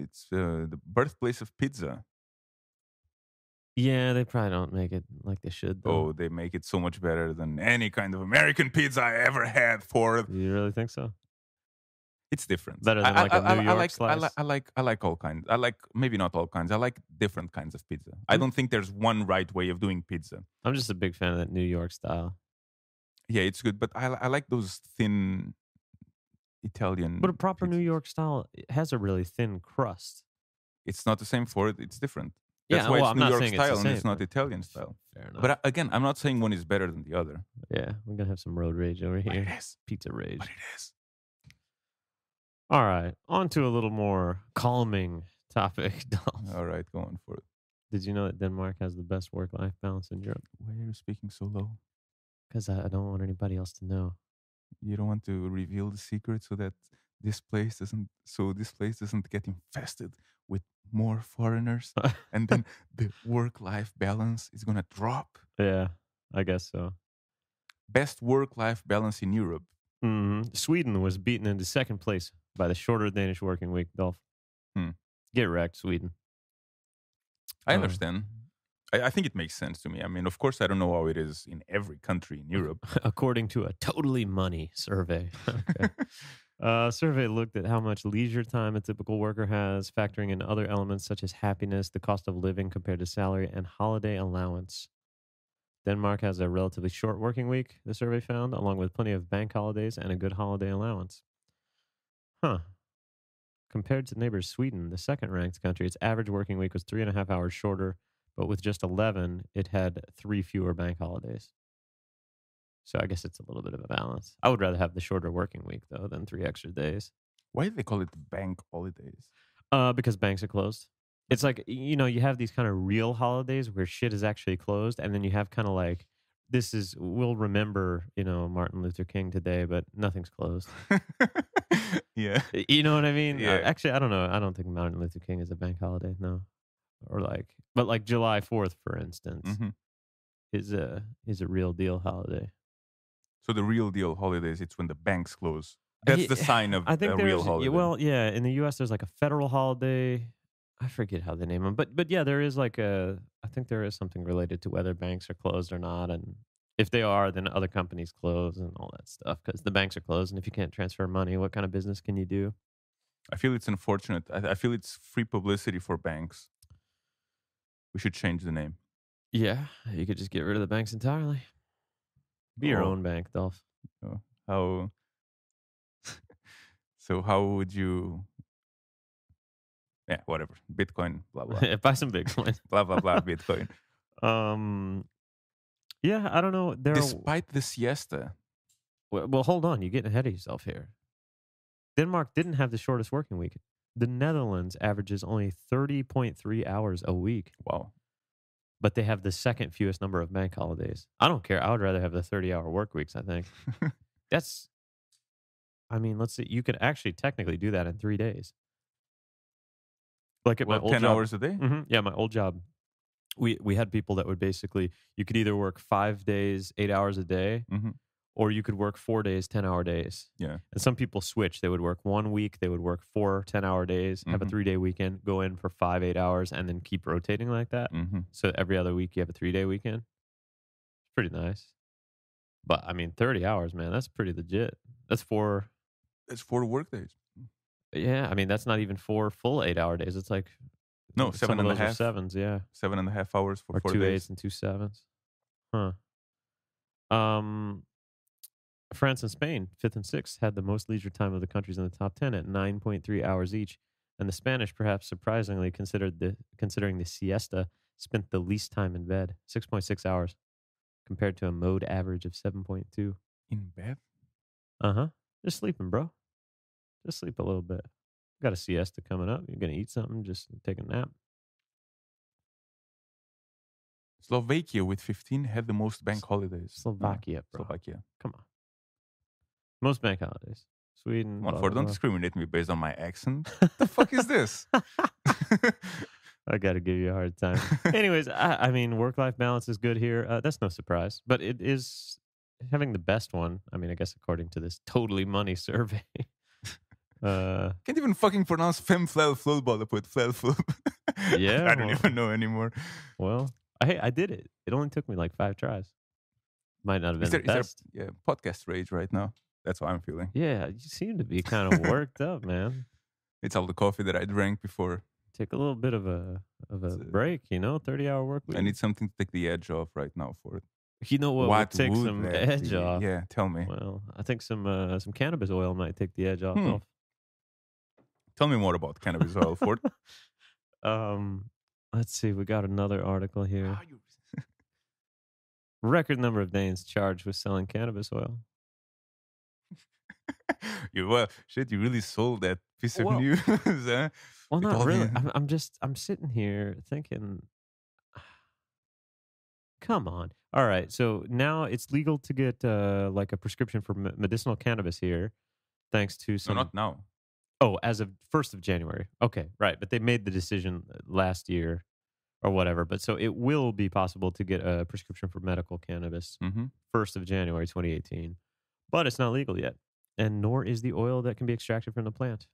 It's the birthplace of pizza. Yeah, they probably don't make it like they should, though. Oh, they make it so much better than any kind of American pizza I ever had. For You really think so? it's different. Better than like a New York like slice? I like all kinds. I like maybe not all kinds. I like different kinds of pizza. I don't think there's one right way of doing pizza. I'm just a big fan of that New York style. Yeah, it's good, but I like those thin Italian. But a proper New pizzas. York style has a really thin crust. It's not the same for it. It's different. That's Yeah, why well, it's I'm New not York saying it's the style and it's same, not but Italian style. fair enough. But again, I'm not saying one is better than the other. Yeah, we're gonna have some road rage over But here. it is. Pizza rage. But it is. All right, on to a little more calming topic. Dolph. All right, go on for it. Did you know that Denmark has the best work-life balance in Europe? Why are you speaking so low? Because I don't want anybody else to know. You don't want to reveal the secret so that this place doesn't get infested with more foreigners, and then the work-life balance is gonna drop. Yeah, I guess so. Best work-life balance in Europe. Sweden was beaten into second place by the shorter Danish working week, Dolph. Hmm. Get wrecked, Sweden. I understand. I think it makes sense to me. I mean, of course, I don't know how it is in every country in Europe. According to a Totally Money survey. Okay. Survey looked at how much leisure time a typical worker has, factoring in other elements such as happiness, the cost of living compared to salary, and holiday allowance. Denmark has a relatively short working week, the survey found, along with plenty of bank holidays and a good holiday allowance. Huh. Compared to neighbor Sweden, the second ranked country, its average working week was 3.5 hours shorter, but with just 11, it had 3 fewer bank holidays. So I guess it's a little bit of a balance. I would rather have the shorter working week, though, than 3 extra days. Why do they call it bank holidays? Because banks are closed. It's like, you have these kind of real holidays where shit is actually closed, and then you have kind of like, we'll remember, Martin Luther King today, but nothing's closed. Yeah. You know what I mean? Yeah. Actually, I don't know. I don't think Martin Luther King is a bank holiday, no. But like July 4th, for instance, Mhm. is a real deal holiday. So the real deal holidays, it's when the banks close. That's the sign of I think a real holiday. Well, yeah, in the U.S. there's like a federal holiday. I forget how they name them, but yeah, there is I think there is something related to whether banks are closed or not, and if they are, then other companies close and all that stuff because the banks are closed, and if you can't transfer money, what kind of business can you do? I feel it's unfortunate. I feel it's free publicity for banks. We should change the name. Yeah, you could just get rid of the banks entirely. Be your Oh. own bank, Dolph. How? So how would you? Yeah, whatever. Bitcoin, blah blah, Buy some Bitcoin. blah blah blah. Bitcoin. Yeah, I don't know. Despite the siesta, Well, hold on. You're getting ahead of yourself here. Denmark didn't have the shortest working week. The Netherlands averages only 30.3 hours a week, wow. but they have the second fewest number of bank holidays. I don't care. I would rather have the 30-hour work weeks, I think. Let's see. You could actually technically do that in 3 days. Like at my old 10 job. hours a day? Yeah, my old job. We had people that would basically, you could either work 5 days, 8 hours a day, Mm-hmm. or you could work 4 days, 10-hour days. Yeah. And some people switch. They would work 1 week, they would work 4 10-hour days, have a Mhm. 3-day weekend, go in for 5 8 hours, and then keep rotating like that. Mm-hmm. So every other week you have a 3-day weekend. It's pretty nice. But 30 hours, man, that's pretty legit. That's 4. It's 4 work days. Yeah, that's not even 4 full 8-hour days. It's like No, some 7 of and a those are half. 7s, yeah. 7.5 hours for Or 4 2 days. 8s and 2 7s. Huh. France and Spain, 5th and 6th, had the most leisure time of the countries in the top 10 at 9.3 hours each. And the Spanish, perhaps surprisingly, considering the siesta, spent the least time in bed, 6.6 hours, compared to a mode average of 7.2. In bed? Uh-huh. Just sleeping, bro. Just sleep a little bit. Got a siesta coming up. You're gonna eat something, just take a nap. Slovakia with 15 had the most bank S- holidays. Slovakia, bro. Slovakia. Come on. Most bank holidays. Sweden, Come on, blah, for blah, don't blah. discriminate me based on my accent. The fuck is this? I got to give you a hard time. Anyways, I mean, work life balance is good here. That's no surprise, but it is having the best one. I mean, I guess according to this totally money survey. uh, Can't even fucking pronounce fem flel flowball put flel flub. yeah. I don't even know anymore. I did it. It only took me like 5 tries. Might not have Is been the there best. yeah, podcast rage right now? That's what I'm feeling. Yeah, you seem to be kind of worked up, man. It's all the coffee that I drank before. Take a little bit of a It's, break, 30-hour work I week. need something to take the edge off right now for it. You know what would What take would some that edge be? off? Yeah, tell me. Well, I think some cannabis oil might take the edge off. Hmm. Tell me more about cannabis oil, Ford. Um, let's see. We got another article here. Record number of Danes charged with selling cannabis oil. Well, shit, you really sold that piece of Well- news, huh? Well, With not all really. the- I'm sitting here thinking, come on. All right, so now it's legal to get like a prescription for medicinal cannabis here, thanks to No, some. not now. Oh, as of 1st of January. Okay, right. But they made the decision last year or whatever. But so it will be possible to get a prescription for medical cannabis Mm-hmm. 1st of January 2018. But it's not legal yet. And nor is the oil that can be extracted from the plant.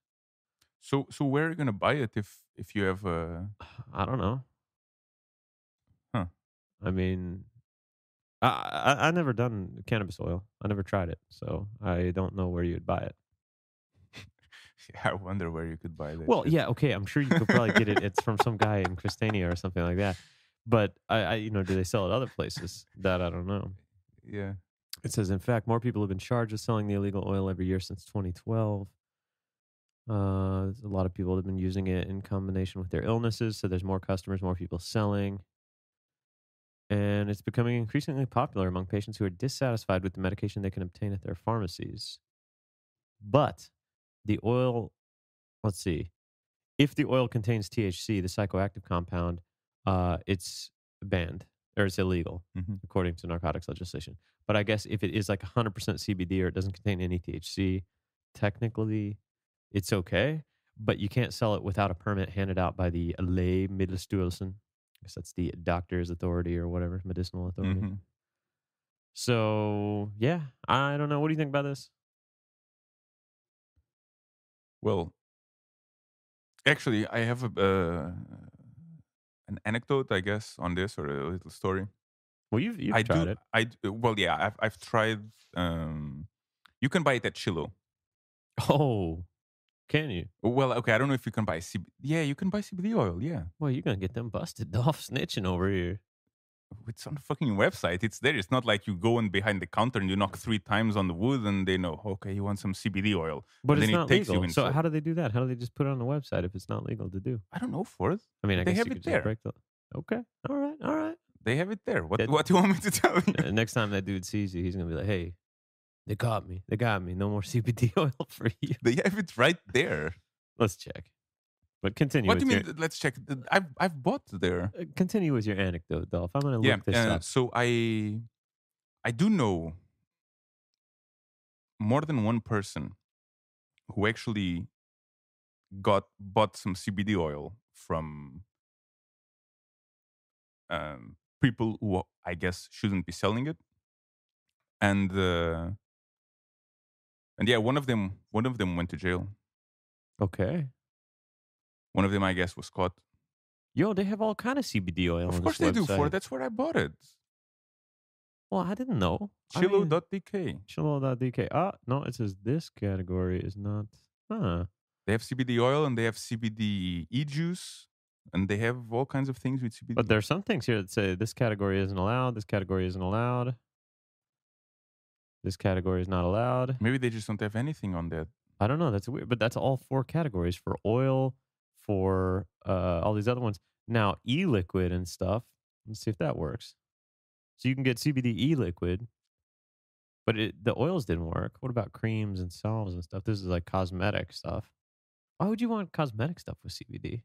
So where are you gonna buy it if you have I don't know. Huh. I mean, I never done cannabis oil. I never tried it. So I don't know where you'd buy it. I wonder where you could buy that. Well, shit. yeah, okay. I'm sure you could probably get it. It's from some guy in Christiania or something like that. But do they sell it other places? That I don't know. Yeah. It says, in fact, more people have been charged with selling the illegal oil every year since 2012. A lot of people have been using it in combination with their illnesses. So there's more customers, more people selling. And it's becoming increasingly popular among patients who are dissatisfied with the medication they can obtain at their pharmacies. But the oil, let's see. If the oil contains THC, the psychoactive compound, it's banned or it's illegal Mm-hmm. according to narcotics legislation. But I guess if it is like 100% CBD or it doesn't contain any THC, technically it's okay. But you can't sell it without a permit handed out by the Lægemiddelstyrelsen. I guess that's the doctor's authority or whatever, medicinal authority. Mm-hmm. So, yeah, I don't know. What do you think about this? Well, actually, I have an anecdote, I guess, on this or a little story. Well, you've I tried do. it. Well, yeah, I've tried. You can buy it at Chilo. Oh, can you? Well, okay, I don't know if you can buy CBD. Yeah, you can buy CBD oil. Yeah, Well, you're going to get them busted off snitching over here. it's on the fucking website. It's there. It's not like you go in behind the counter and you knock 3 times on the wood and they know, okay, you want some CBD oil. But And it's then not it takes legal. you in. So how do they do that? How do they just put it on the website if it's not legal to do? I don't know for it. I mean, I They guess have you it could there. just break the. Okay, all right. They have it there. What That- what do you want me to tell you? Next time that dude sees you, he's gonna be like, "Hey, they caught me. They got me. No more CBD oil for you." They have it right there. Let's check. But continue. What do with you mean? Let's check. I've bought there. Continue with your anecdote, Dolph. I'm gonna Yeah. look this up. So I do know more than one person who actually bought some CBD oil from people who I guess shouldn't be selling it, and yeah, one of them went to jail. Okay. One of them, I guess, was caught. Yo, they have all kind of CBD oil. Of on course this they do. website. That's where I bought it. Well, I didn't know. I mean, Chilo.dk. Chilo.dk. No, it says this category is not. Huh. They have CBD oil and they have CBD e-juice and they have all kinds of things with CBD. But there's some things here that say this category isn't allowed. This category isn't allowed. This category is not allowed. Maybe they just don't have anything on that. I don't know. That's weird. But that's all 4 categories for oil, for all these other ones. Now, e-liquid and stuff. Let's see if that works. So you can get CBD e-liquid. But the oils didn't work. What about creams and salves and stuff? This is like cosmetic stuff. Why would you want cosmetic stuff with CBD?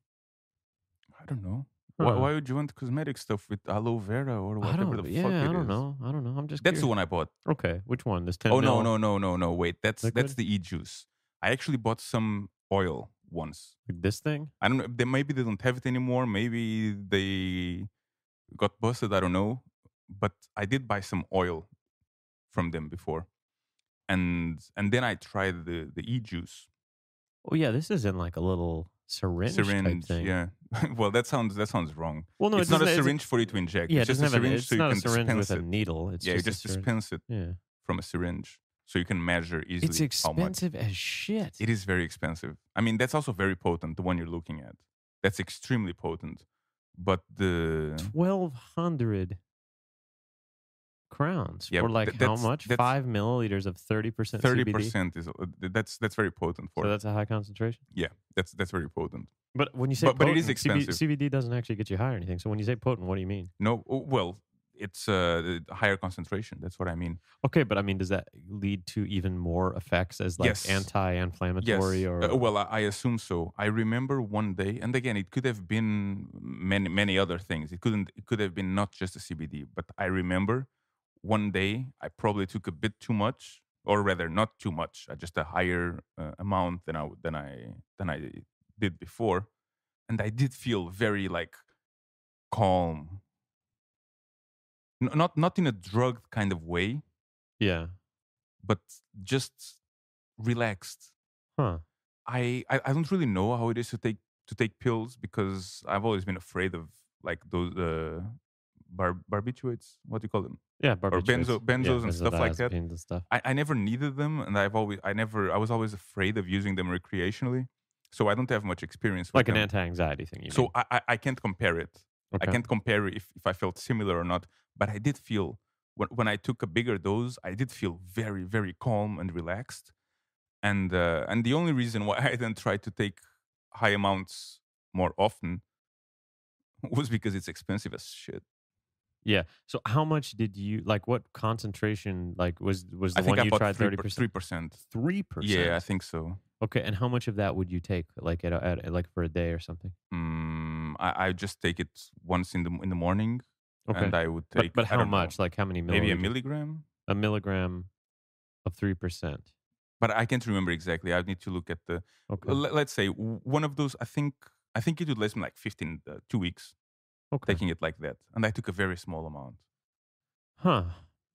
I don't know. Huh. Why would you want cosmetic stuff with aloe vera or whatever the fuck Yeah, it I don't is? know. I don't know. I'm just That's the curious. one I bought. Okay, which one? This 10 Oh no, mil no, no, no, no. Wait, that's liquid? the e-juice. I actually bought some oil once. Like this thing? I don't know. Maybe they don't have it anymore. Maybe they got busted. I don't know. But I did buy some oil from them before, and then I tried the e-juice Oh yeah, this is in like a little syringe type syringe. thing. Yeah. Well, that sounds wrong. Well, no, it It's not doesn't. a syringe for you to inject. Yeah, It's it just doesn't a have an. syringe so It's you not a can syringe with dispense a it. needle. It's Yeah, you just a just syringe. dispense it Yeah, from a syringe so you can measure it's easily how much. expensive as shit. It is very expensive. I mean, that's also very potent, the one you're looking at. That's extremely potent. But the 1,200 crowns yeah, for like how much? that's 5 milliliters of 30% CBD. 30% is that's very potent for So it. that's a high concentration. Yeah, that's very potent. But when you say But it is potent, expensive. CBD doesn't actually get you high or anything. So when you say potent, what do you mean? No, well, it's a higher concentration. That's what I mean. Okay, but I mean, does that lead to even more effects as like Yes. anti-inflammatory Yes. or? Well, I assume so. I remember one day, and again, it could have been many other things. It could have been not just the CBD, but I remember one day I probably took a bit too much, or rather, not too much, just a higher amount than I did before, and I did feel very like calm, not in a drugged kind of way, Yeah. but just relaxed. Huh. I don't really know how it is to take pills because I've always been afraid of like those barbiturates. What do you call them? Yeah, Or barbiturates. Yeah, benzos and stuff like that. benzodiazepines and stuff. I never needed them, and I was always afraid of using them recreationally. So I don't have much experience with Like an them. anti-anxiety thing, you So mean? I can't compare it. I Okay. can't compare if I felt similar or not. But I did feel when I took a bigger dose, I did feel very very calm and relaxed. And the only reason why I didn't try to take high amounts more often was because it's expensive as shit. Yeah. So how much did you like? What concentration? Like was I the think one I you bought tried 30%? 3%. Three Yeah, I percent. think so. Okay. And how much of that would you take? Like like for a day or something? I just take it once in the morning, Okay. and I would But take, but I how don't know, much? Like how many maybe a milliliters? milligram. A milligram of 3%. But I can't remember exactly. I need to look at the. Okay. Let's say one of those. I think it would last me like 2 weeks Okay. taking it like that, and I took a very small amount. Huh.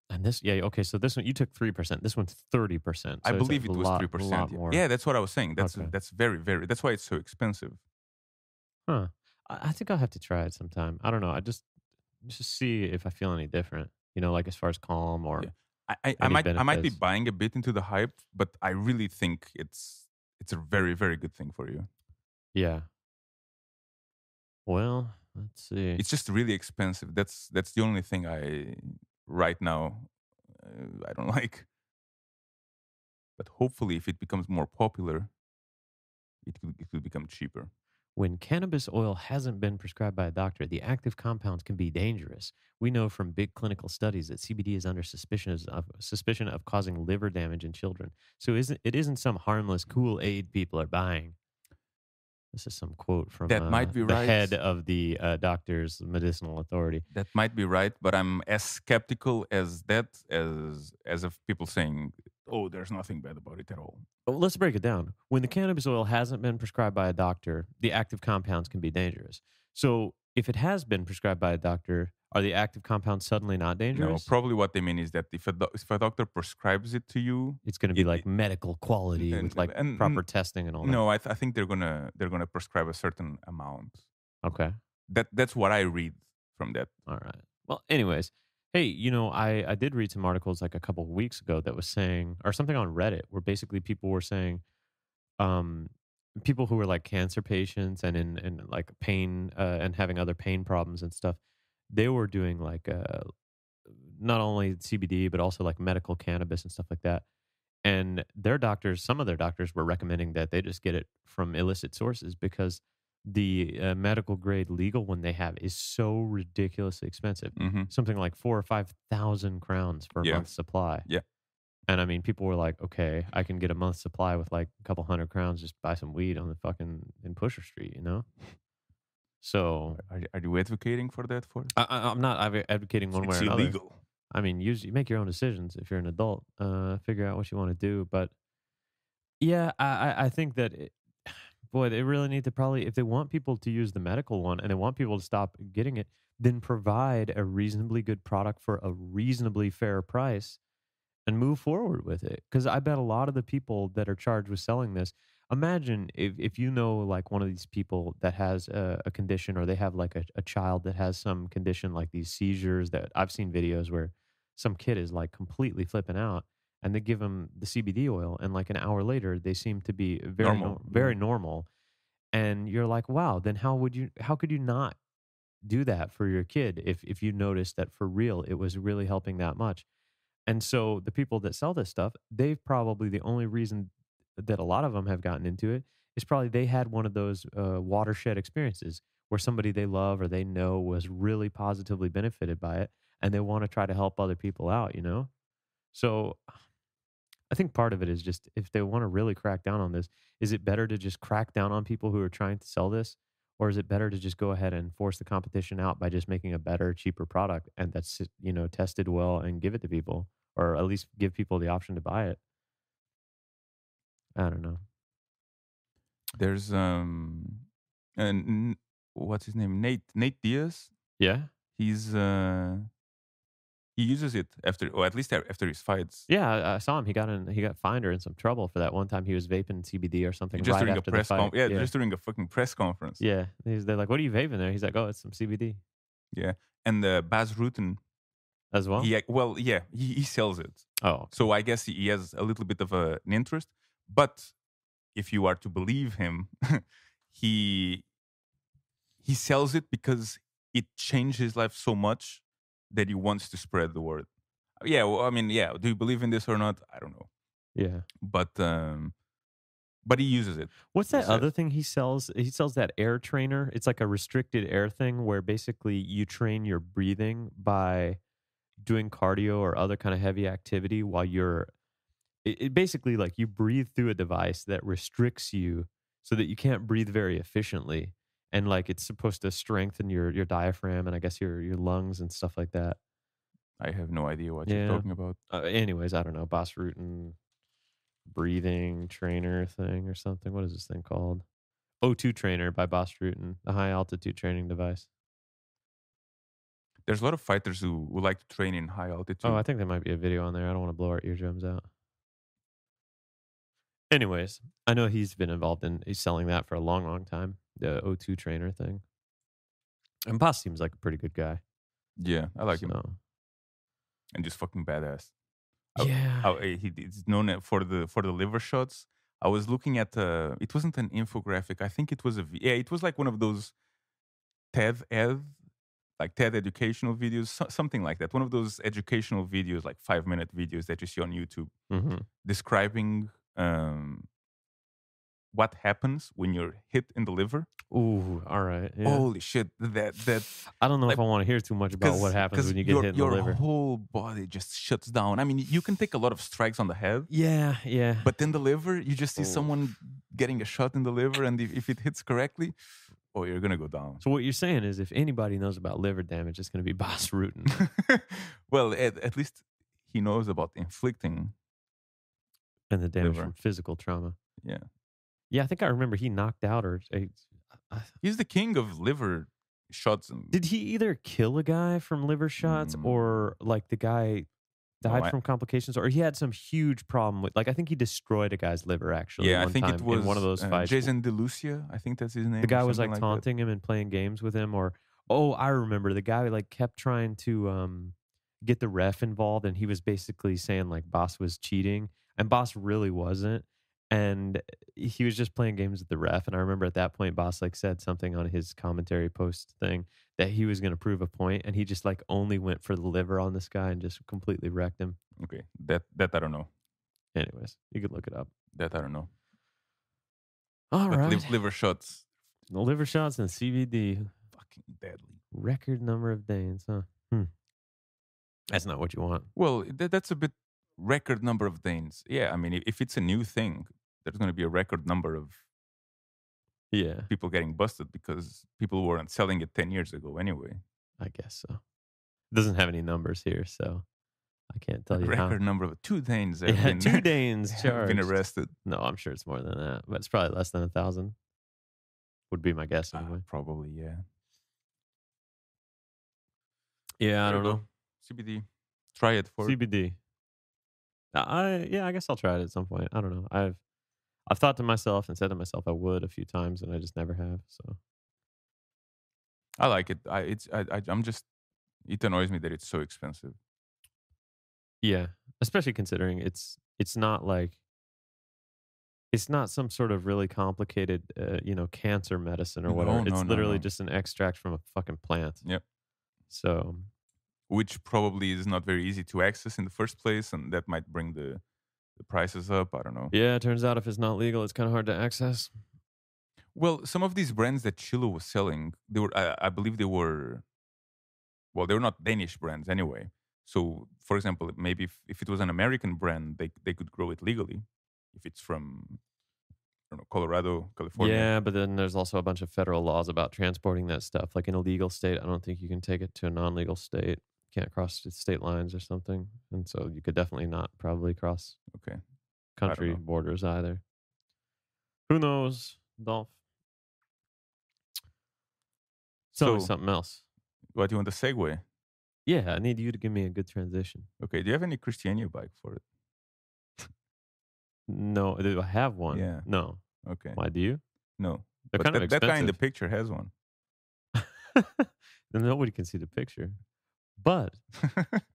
And this, yeah, okay. So this one you took 3%. This one's 30%. I So it's a believe it was lot, a 3%. lot Yeah, more. yeah, that's what I was saying. That's Okay. that's very very. That's why it's so expensive. Huh. I think I'll have to try it sometime. I don't know. I just see if I feel any different. Like as far as calm Yeah, or I any might be benefits. buying a bit into the hype, but I really think it's a very very good thing for you. Yeah. Well, let's see. It's just really expensive. That's the only thing I right now I don't like. But hopefully, if it becomes more popular, it could become cheaper. When cannabis oil hasn't been prescribed by a doctor, the active compounds can be dangerous. We know from big clinical studies that CBD is under suspicion of causing liver damage in children. So it isn't some harmless cool aid people are buying. This is some quote from That might be the right. head of the doctor's medicinal authority. That might be right, but I'm as skeptical as that as of people saying, "Oh, there's nothing bad about it at all." Well, let's break it down. When the cannabis oil hasn't been prescribed by a doctor, the active compounds can be dangerous. So if it has been prescribed by a doctor, are the active compounds suddenly not No, dangerous? probably what they mean is that if a doctor prescribes it to you, It's going to be like it medical quality with like proper testing and all that. no, I think they're gonna prescribe a certain amount. Okay. That's what I read from that. All right. Well, anyways, hey, I did read some articles like a couple of weeks ago that was saying, or something on Reddit, where basically people were saying, um, people who were like cancer patients and in like pain and having other pain problems and stuff, they were doing like not only CBD but also like medical cannabis and stuff like that. And some of their doctors were recommending that they just get it from illicit sources because the medical grade legal one they have is so ridiculously expensive. Hmm. Something like 4 or 5,000 crowns for a Yeah, month's supply. yeah. And I mean, people were like, "Okay, I can get a month's supply with like a couple 100 crowns, just buy some weed on the fucking in Pusher Street," you know? So Are you advocating for that? For I'm not advocating one way it's or another. illegal. I mean, you make your own decisions if you're an adult. Figure out what you want to do. But yeah, I think that boy, they really need to probably, if they want people to use the medical one and they want people to stop getting it, then provide a reasonably good product for a reasonably fair price and move forward with it. Because I bet a lot of the people that are charged with selling this, imagine if you know like one of these people that has a condition, or they have like a child that has some condition like these seizures, that I've seen videos where some kid is like completely flipping out, and they give them the CBD oil, and like an hour later they seem to be Normal. very normal. And you're like, wow, then how could you not do that for your kid if you noticed that for real it was really helping that much? And so the people that sell this stuff, they've probably, the only reason that a lot of them have gotten into it is probably they had one of those watershed experiences where somebody they love or they know was really positively benefited by it, and they want to try to help other people out, you know? So I think part of it is just, if they want to really crack down on this, is it better to just crack down on people who are trying to sell this? Or is it better to just go ahead and force the competition out by just making a better, cheaper product, and that's, tested well, and give it to people, or at least give people the option to buy it? I don't know. There's and what's his name? Nate Diaz. Yeah. He's he uses it after, or at least after his fights. Yeah, I saw him. He got fined or in some trouble for that one time he was vaping CBD or something Just right during a after the fight. yeah, Yeah. just during a fucking press conference. Yeah. They're like, "What are you vaping there?" He's like, "Oh, it's some CBD." Yeah, and Baz Rutten, As well? well, yeah, he sells it. Oh, okay. So I guess he has a little bit of an interest. But if you are to believe him, he he sells it because it changed his life so much that he wants to spread the word. Yeah, well, I mean, yeah. Do you believe in this or not? I don't know, Yeah. but he uses it. What's He that other says thing he sells? He sells that air trainer. It's like a restricted air thing where basically you train your breathing by doing cardio or other kind of heavy activity while you're it basically, like, you breathe through a device that restricts you so that you can't breathe very efficiently, and like it's supposed to strengthen your diaphragm and I guess your lungs and stuff like that. I have no idea what you're Yeah. talking about. Anyways, I don't know, Boss Rutan breathing trainer thing or something. What is this thing called? O2 Trainer by Boss Rutan, the high altitude training device. There's a lot of fighters who like to train in high Oh, I altitude. think there might be a video on there. I don't want to blow our eardrums out. Anyways, I know he's selling that for a long, long time, the O2 Trainer thing. And Boss seems like a pretty good guy. Yeah, I like him, So, and just fucking badass. yeah. He's known for the liver shots. I was looking at it wasn't an infographic. I think it was yeah, it was like one of those TED ed, like TED educational videos, something like that. One of those educational videos, like 5-minute videos that you see on YouTube, Mhm. describing what happens when you're hit in the liver. Ooh, alright, yeah. Holy shit! That I don't know if like I wanna hear too much about what happens because when you get hit in the your liver. whole body just shuts down. I mean, you can take a lot of strikes on the head, Yeah, yeah. but in the liver, you just see Oof. someone getting a shot in the liver, and if it hits correctly, oh, you're gonna go down. So what you're saying is if anybody knows about liver damage, it's gonna be Boss Rutan Well, at least he knows about inflicting and the damage from liver. physical trauma. Yeah, Yeah, I think I remember he knocked out or I he's the king of liver shots. And did he either kill a guy from liver shots, mm, or, like, the guy no, died from complications, or he had some huge problem with, like, I think he destroyed a guy's liver actually yeah, I one think it time in one of was those fights. Jason DeLucia. I think that's his The name, or guy was, something like, like that. taunting him and playing games with him, or oh, I remember the guy, like, kept trying to, get the ref involved, and he was basically saying, like, Boss was cheating, and Boss really wasn't, and he was just playing games with the ref, and I remember at that point, Boss, like, said something on his commentary post thing that he was gonna prove a point, and he just, like, only went for the liver on this guy and just completely wrecked him. Okay, that I don't know. Anyways, you could look it up. That I don't know. But Alright. liver shots, Liver shots and CBD. fucking deadly. Record number of Danes, huh? Hmm. That's not what you want. Well, that's a bit. record number of Danes. Yeah, I mean, if it's a new thing, there's going to be a record number of Yeah, people getting busted because people weren't selling it 10 years ago anyway. I guess so. It doesn't have any numbers here, so I can't tell A you how. record number of 2 Danes have Yeah, been 2 Danes have been charged. arrested. No, I'm sure it's more than that, but it's probably less than 1,000, would be my guess anyway. Probably, yeah. Yeah, I There you don't go. know. CBD. Try it for. CBD. Yeah, I guess I'll try it at some point. I don't know. I've thought to myself and said to myself I would a few times, and I just never have. So I like it. I'm just. It annoys me that it's so expensive. yeah, especially considering it's not like it's not some sort of really complicated, cancer medicine or whatever. No, no, It's no, literally no. just an extract from a fucking plant. Yep. So Which probably is not very easy to access in the first place, and that might bring the prices up. I don't know. yeah, it turns out if it's not legal, it's kind of hard to access. Well, some of these brands that Chilo was selling, they were, I believe, they were. Well, they were not Danish brands anyway. So, for example, maybe if it was an American brand, they could grow it legally. If it's from, I don't know, Colorado, California. Yeah, but then there's also a bunch of federal laws about transporting that stuff. Like in a legal state, I don't think you can take it to a non-legal state. Can't cross the state lines or something. And so you could definitely not probably cross Okay, I don't country know. borders either. Who knows, Dolph? Tell me So, something else. what do you want the segue? Yeah, I need you to give me a good transition. Okay, do you have any Christiania bike for it? No, do I have one? Yeah. No. Okay. Why do you? No, They're but kind of that guy in the expensive. picture has one. Then nobody can see the picture. But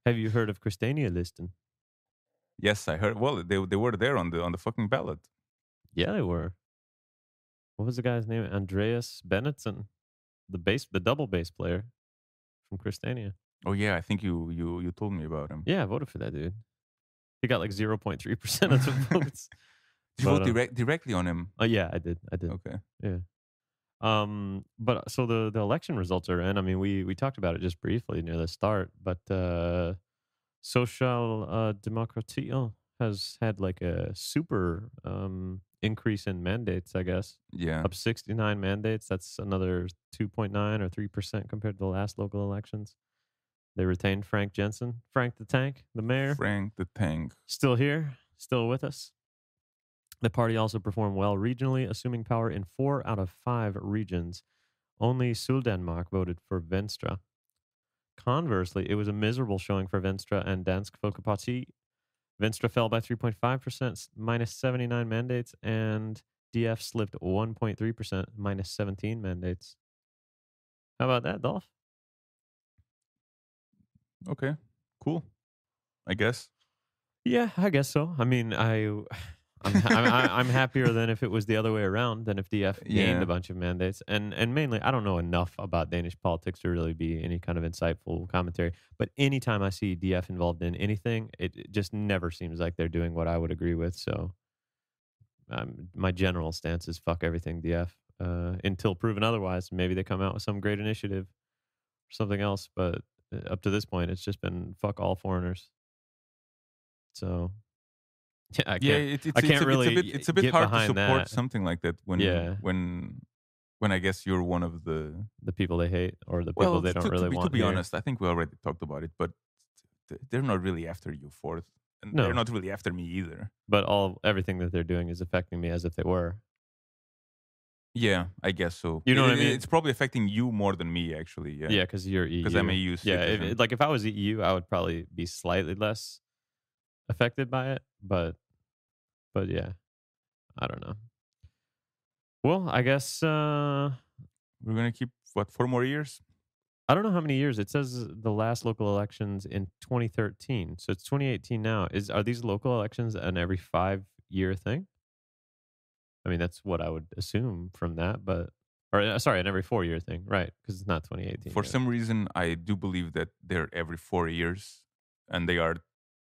have you heard of Christiania listing? Yes, I heard. Well, they were there on the fucking ballot. Yeah, they were. What was the guy's name? Andreas Bennetson, the double bass player from Christiania. Oh yeah, I think you told me about him. Yeah, I voted for that dude. He got like 0.3% of the votes. Did you But, vote directly on him? oh yeah, I did. Okay. Yeah. But so the election results are in. I mean, we talked about it just briefly near the start, but Social Demokratia has had like a super increase in mandates, I guess. Yeah. Up 69 mandates. That's another 2.9 or 3% compared to the last local elections. They retained Frank Jensen, Frank the Tank, the mayor. Frank the Tank. Still here, still with us. The party also performed well regionally, assuming power in 4 out of 5 regions. Only Syddanmark voted for Venstre. Conversely, it was a miserable showing for Venstre and Dansk Folkeparti. Venstre fell by 3.5%, minus 79 mandates, and DF slipped 1.3%, minus 17 mandates. How about that, Dolph? Okay. Cool. I guess. Yeah, I guess so. I mean, I'm happier than if it was the other way around, than if DF gained Yeah. a bunch of mandates. And mainly, I don't know enough about Danish politics to really be any kind of insightful commentary. But anytime I see DF involved in anything, it just never seems like they're doing what I would agree with. So my general stance is fuck everything DF until proven otherwise. Maybe they come out with some great initiative or something else. But up to this point, it's just been fuck all foreigners. So yeah, I Yeah, can't. it's I can't really it's a bit get hard to behind support that. something like that when Yeah. when I guess you're one of the The people they hate or the people well they don't really to want be here. honest, I think we already talked about it, but they're not really after you for it, and they're No, not really after me either. but everything that they're doing is affecting me as if they were. Yeah, I guess so. You know what I mean? It's probably affecting you more than me, actually. Yeah, Yeah, because you're EU. because I'm a EU Yeah, citizen. like if I was EU, I would probably be slightly less affected by it. But yeah, I don't know. Well, I guess We're gonna keep what 4 more years? I don't know how many years. It says the last local elections in 2013, so it's 2018 now. Are these local elections an every 5-year thing? I mean, that's what I would assume from that, but sorry, an every 4-year thing, right? Because it's not 2018 For yet. some reason, I do believe that they're every 4 years, and they are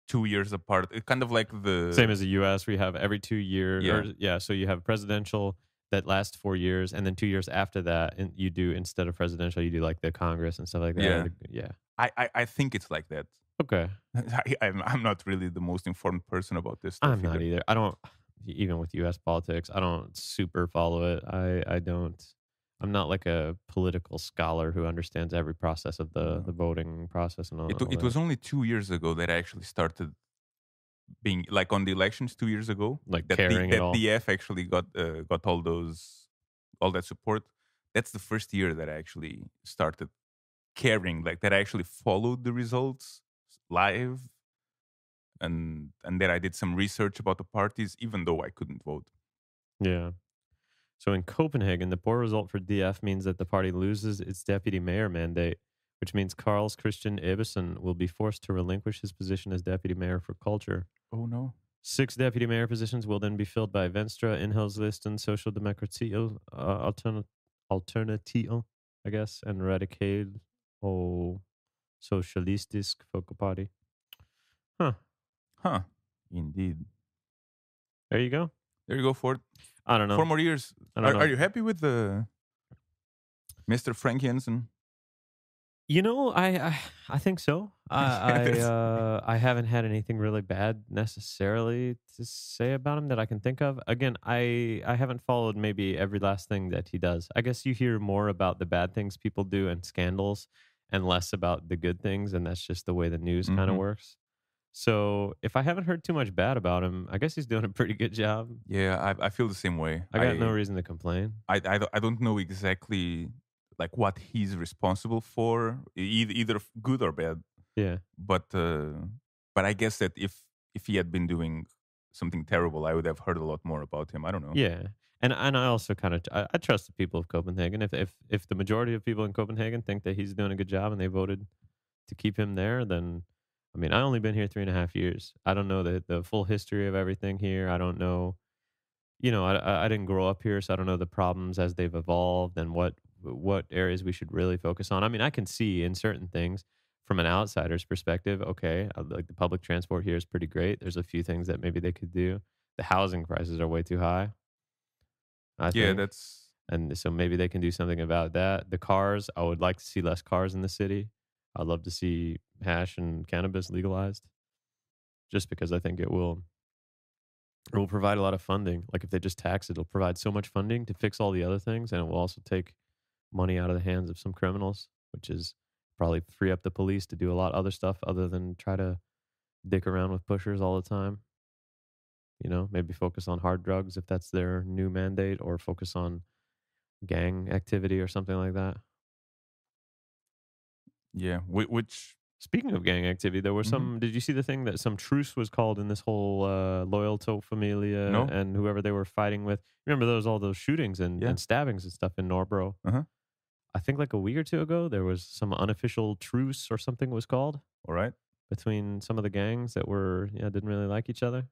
2 years apart. It's kind of like the Same as the U.S., we have every 2 years. Yeah. Yeah. So you have presidential that lasts 4 years, and then 2 years after that, and you do instead of presidential, you do like the Congress and stuff like that. Yeah. Yeah. I think it's like that. Okay. I'm not really the most informed person about this I'm stuff not either. either. I don't even with US politics, I don't super follow it. I don't I'm not like a political scholar who understands every process of the No. voting process and all It that. was only 2 years ago that I actually started being like on the elections 2 years ago Like that caring at that all. DF actually got all that support. That's the first year that I actually started caring, like that I actually followed the results live, and that I did some research about the parties, even though I couldn't vote. Yeah. So in Copenhagen, the poor result for DF means that the party loses its deputy mayor mandate, which means Carls Christian Ebbesen will be forced to relinquish his position as deputy mayor for culture. Oh no. 6 deputy mayor positions will then be filled by Venstre, Inhaalslisten, Social Democratio, Alternatio, I guess, and Radikale or Socialistisk Folkeparti. Huh. Huh. Indeed. There you go. There you go, Ford. I don't Four know. more years. I don't Are know. you happy with the Mr. Frank Jensen? You know, I think so. Yeah, that's I haven't had anything really bad necessarily to say about him that I can think of. Again, I haven't followed maybe every last thing that he does. I guess you hear more about the bad things people do and scandals and less about the good things, and that's just the way the news kind of mhm. works. So, if I haven't heard too much bad about him, I guess he's doing a pretty good job. Yeah, I feel the same way. I got no reason to complain. I don't know exactly like what he's responsible for, either good or bad. Yeah. But I guess that if he had been doing something terrible, I would have heard a lot more about him. I don't know. Yeah, and I also kind of I trust the people of Copenhagen. If the majority of people in Copenhagen think that he's doing a good job and they voted to keep him there, then I mean I only been here 3.5 years. I don't know the full history of everything here. I don't know, you know, I didn't grow up here, so I don't know the problems as they've evolved and what areas we should really focus on. I mean, I can see in certain things from an outsider's perspective. Okay, like the public transport here is pretty great. There's a few things that maybe they could do. The housing prices are way too high, I Yeah, think. that's And so maybe they can do something about that. The cars, I would like to see less cars in the city. I'd love to see hash and cannabis legalized just because I think it will provide a lot of funding. Like if they just tax it, it'll provide so much funding to fix all the other things and it will also take money out of the hands of some criminals, which is probably free up the police to do a lot of other stuff other than try to dick around with pushers all the time. You know, maybe focus on hard drugs if that's their new mandate or focus on gang activity or something like that. yeah. Which Speaking of gang activity, there was mhm. some. Did you see the thing that some truce was called in this whole Loyal to Familia No, and whoever they were fighting with? Remember those all those shootings yeah, and stabbings and stuff in Norbro? uh-huh. I think like a week or two ago, there was some unofficial truce or something was called All right. between some of the gangs that were didn't really like each other.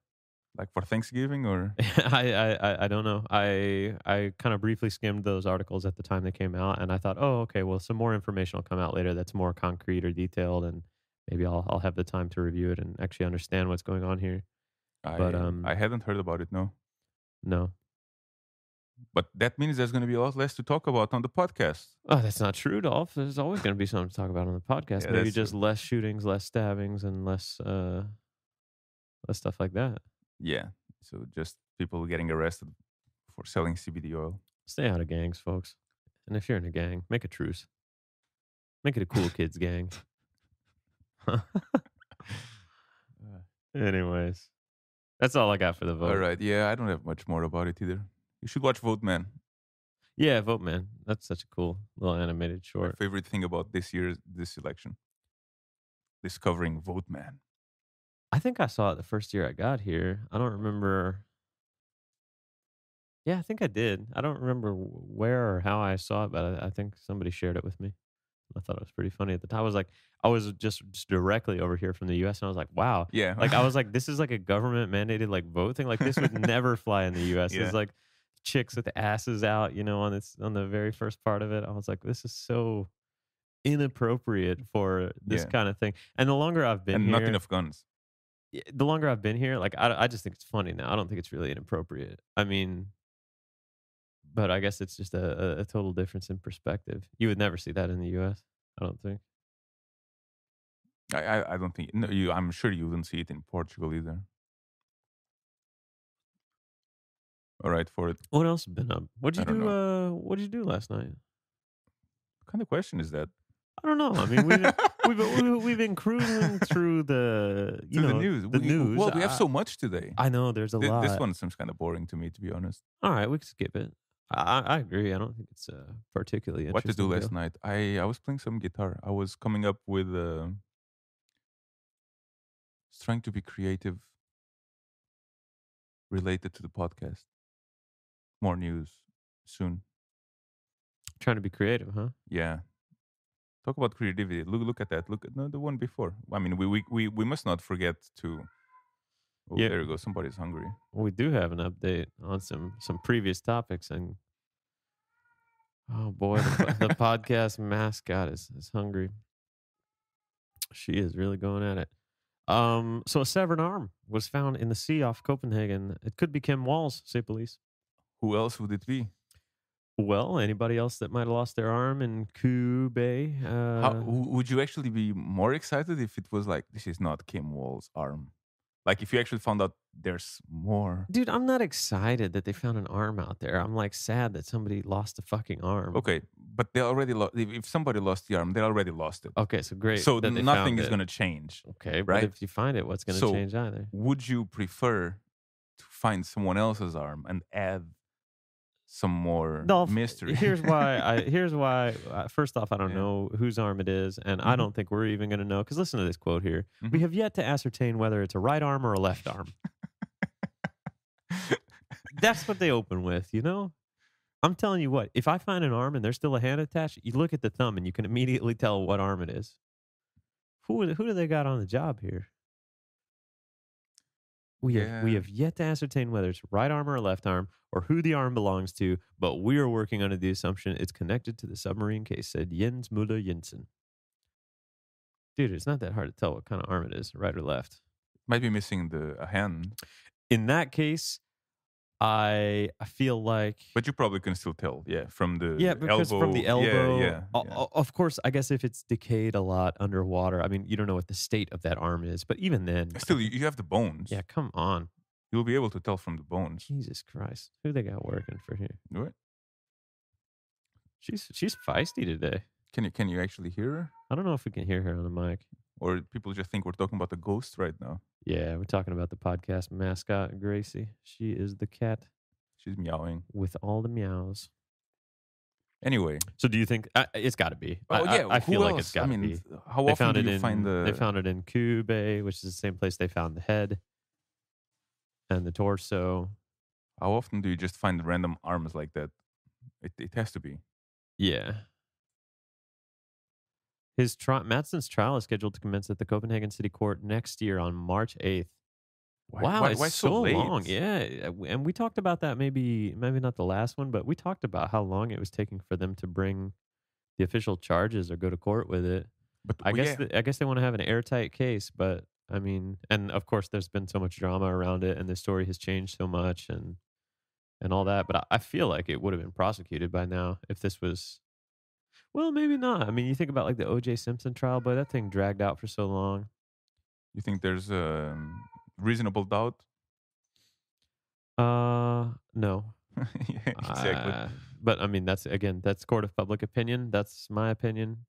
Like for Thanksgiving or I don't know. I kind of briefly skimmed those articles at the time they came out, and I thought, oh, okay, well, some more information will come out later that's more concrete or detailed, and maybe I'll have the time to review it and actually understand what's going on here. But I hadn't heard about it. No, no, but that means there's going to be a lot less to talk about on the podcast. oh, that's not true, Dolph. There's always going to be something to talk about on the podcast. Yeah, Maybe that's just true. less shootings, less stabbings, and less stuff like that. Yeah. So just people getting arrested for selling CBD oil. Stay out of gangs, folks. And if you're in a gang, make a truce. Make it a cool kids gang. Uh, Anyways. That's all I got for the all vote. right. Yeah, I don't have much more about it either. You should watch Vote Man. Yeah, vote man. That's such a cool little animated My short. favorite thing about this election, discovering Vote Man. I think I saw it the first year I got here. I don't remember. Yeah, I think I did. I don't remember where or how I saw it, but I think somebody shared it with me. I thought it was pretty funny at the time. I was just directly over here from the US and I was like, wow. Like I Yeah. was like, this is like a government mandated like vote thing. Like this would never fly in the US. It's Yeah. like chicks with asses out, on the very first part of it. I was like, this is so inappropriate for this Yeah. kind of thing. And the longer I've been And not here, enough guns. the longer I've been here, like I just think it's funny now. I don't think it's really inappropriate. I mean, but I guess it's just a total difference in perspective. You would never see that in the US, I don't think. I don't think. No, I'm sure you wouldn't see it in Portugal either. All right, for it. What else has been up? What'd I you don't do? know. What'd you do last night? What kind of question is that? I don't know. I mean, we've been cruising through the To the news. the news. We have so much today. I know there's a This lot. one seems kind of boring to me, to be honest. All right, we can skip it. I agree. I don't think it's particularly What to do interesting. last night? I was playing some guitar. I was coming up with trying to be creative related to the podcast. More news soon. Trying to be creative, huh? Yeah. Talk about creativity. Look at that. Look at the one before. I mean, we must not forget to. Oh, Yeah, there you go. Somebody's hungry. we do have an update on some previous topics, and oh boy, the podcast mascot is hungry. She is really going at it. So a severed arm was found in the sea off Copenhagen. It could be Kim Walls, say police. Who else would it be? Well, anybody else that might have lost their arm in Kobe? Would you actually be more excited if it was like this is not Kim Wall's arm? Like if you actually found out there's more. Dude, I'm not excited that they found an arm out there. I'm like sad that somebody lost a fucking arm. Okay, but they already lost. If somebody lost the arm, they already lost it. Okay, so great. So that they nothing found is it. going to change. Okay, but right? if you find it, what's going to So change either? would you prefer to find someone else's arm and add some more Dolph, mystery? here's why. Here's why. First off, I don't Yeah. know whose arm it is, and I Mhm. don't think we're even going to know. Because listen to this quote here: Mhm. "We have yet to ascertain whether it's a right arm or a left arm." That's what they open with, you know. I'm telling you what. If I find an arm and there's still a hand attached, you look at the thumb and you can immediately tell what arm it is. Who do they got on the job here? We Yeah. have yet to ascertain whether it's right arm or left arm or who the arm belongs to, but we are working under the assumption it's connected to the submarine case, said Jens Muller Jensen. Dude, it's not that hard to tell what kind of arm it is, right or left. Might be missing a hand, In that case, I feel like but you probably can still tell. Yeah, from the because elbow. from the elbow, Yeah. of course, I guess if it's decayed a lot underwater, I mean, you don't know what the state of that arm is, but even then, Still, you have the bones. yeah, come on, You'll be able to tell from the bones. Jesus Christ, who they got working for here? What? She's feisty today. Can you actually hear her? I don't know if we can hear her on the mic. Or people just think we're talking about the ghost right now? Yeah, we're talking about the podcast mascot, Gracie. She is the cat She's meowing. with all the meows. Anyway. So do you think it's got to be? Oh yeah, I feel who like it's else? got to be. How They often found do it you in find the? they found it in Kobe, which is the same place they found the head and the torso. How often do you just find random arms like that? It has to be. Yeah. Madsen's trial is scheduled to commence at the Copenhagen City Court next year on March 8th. Wow, it's why so late? long. Yeah, and we talked about that maybe not the last one, but we talked about how long it was taking for them to bring the official charges or go to court with it. But I guess they want to have an airtight case, but I mean, and of course, there's been so much drama around it, and the story has changed so much, and all that. But I feel like it would have been prosecuted by now if this was. Well, maybe not. I mean, you think about like the O.J. Simpson trial, but that thing dragged out for so long. You think there's reasonable doubt? No. Yeah, exactly. But I mean, that's court of public opinion. That's my opinion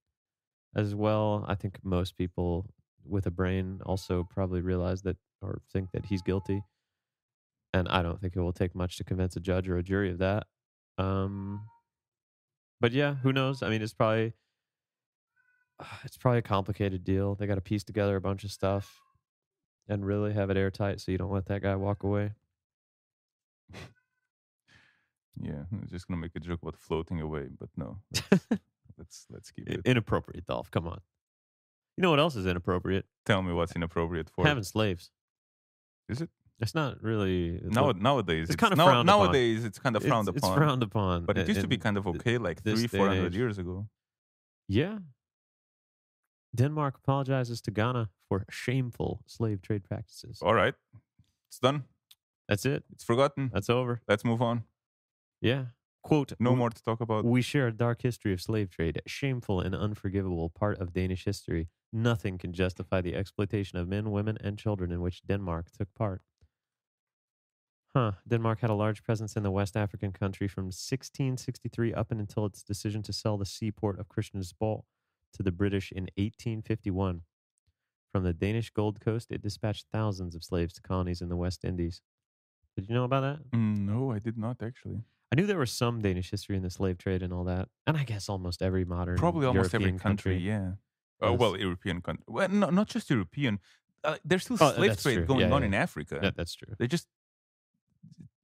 as well. I think most people with a brain also probably realize that or think that he's guilty. And I don't think it will take much to convince a judge or a jury of that. But yeah, who knows? I mean, it's probably a complicated deal. They got to piece together a bunch of stuff and really have it airtight so you don't let that guy walk away. Yeah, I'm just gonna make a joke about floating away, but no. Let's keep it. Inappropriate, Dolph. Come on. You know what else is inappropriate? Tell me what's inappropriate for Having slaves. Is it? It's not really. Nowadays, it's kind of frowned upon. Nowadays, it's kind of frowned upon. It's frowned upon. But it used to be kind of okay, like this 300-400 years ago. Yeah. Denmark apologizes to Ghana for shameful slave trade practices. All right, it's done. That's it. It's forgotten. That's over. Let's move on. Yeah. Quote, No more to talk about. we share a dark history of slave trade, shameful and unforgivable part of Danish history. Nothing can justify the exploitation of men, women, and children in which Denmark took part. Huh. Denmark had a large presence in the West African country from 1663 up until its decision to sell the seaport of Christiansborg to the British in 1851. From the Danish Gold Coast, it dispatched thousands of slaves to colonies in the West Indies. Did you know about that? No, I did not actually. I knew there was some Danish history in the slave trade and all that. And I guess almost every modern Probably almost every European country, country yeah. was. Well, European country. Well, no, not just European. There's still Oh, slave that's trade true. going Yeah, on yeah. in Africa. That's true. They just,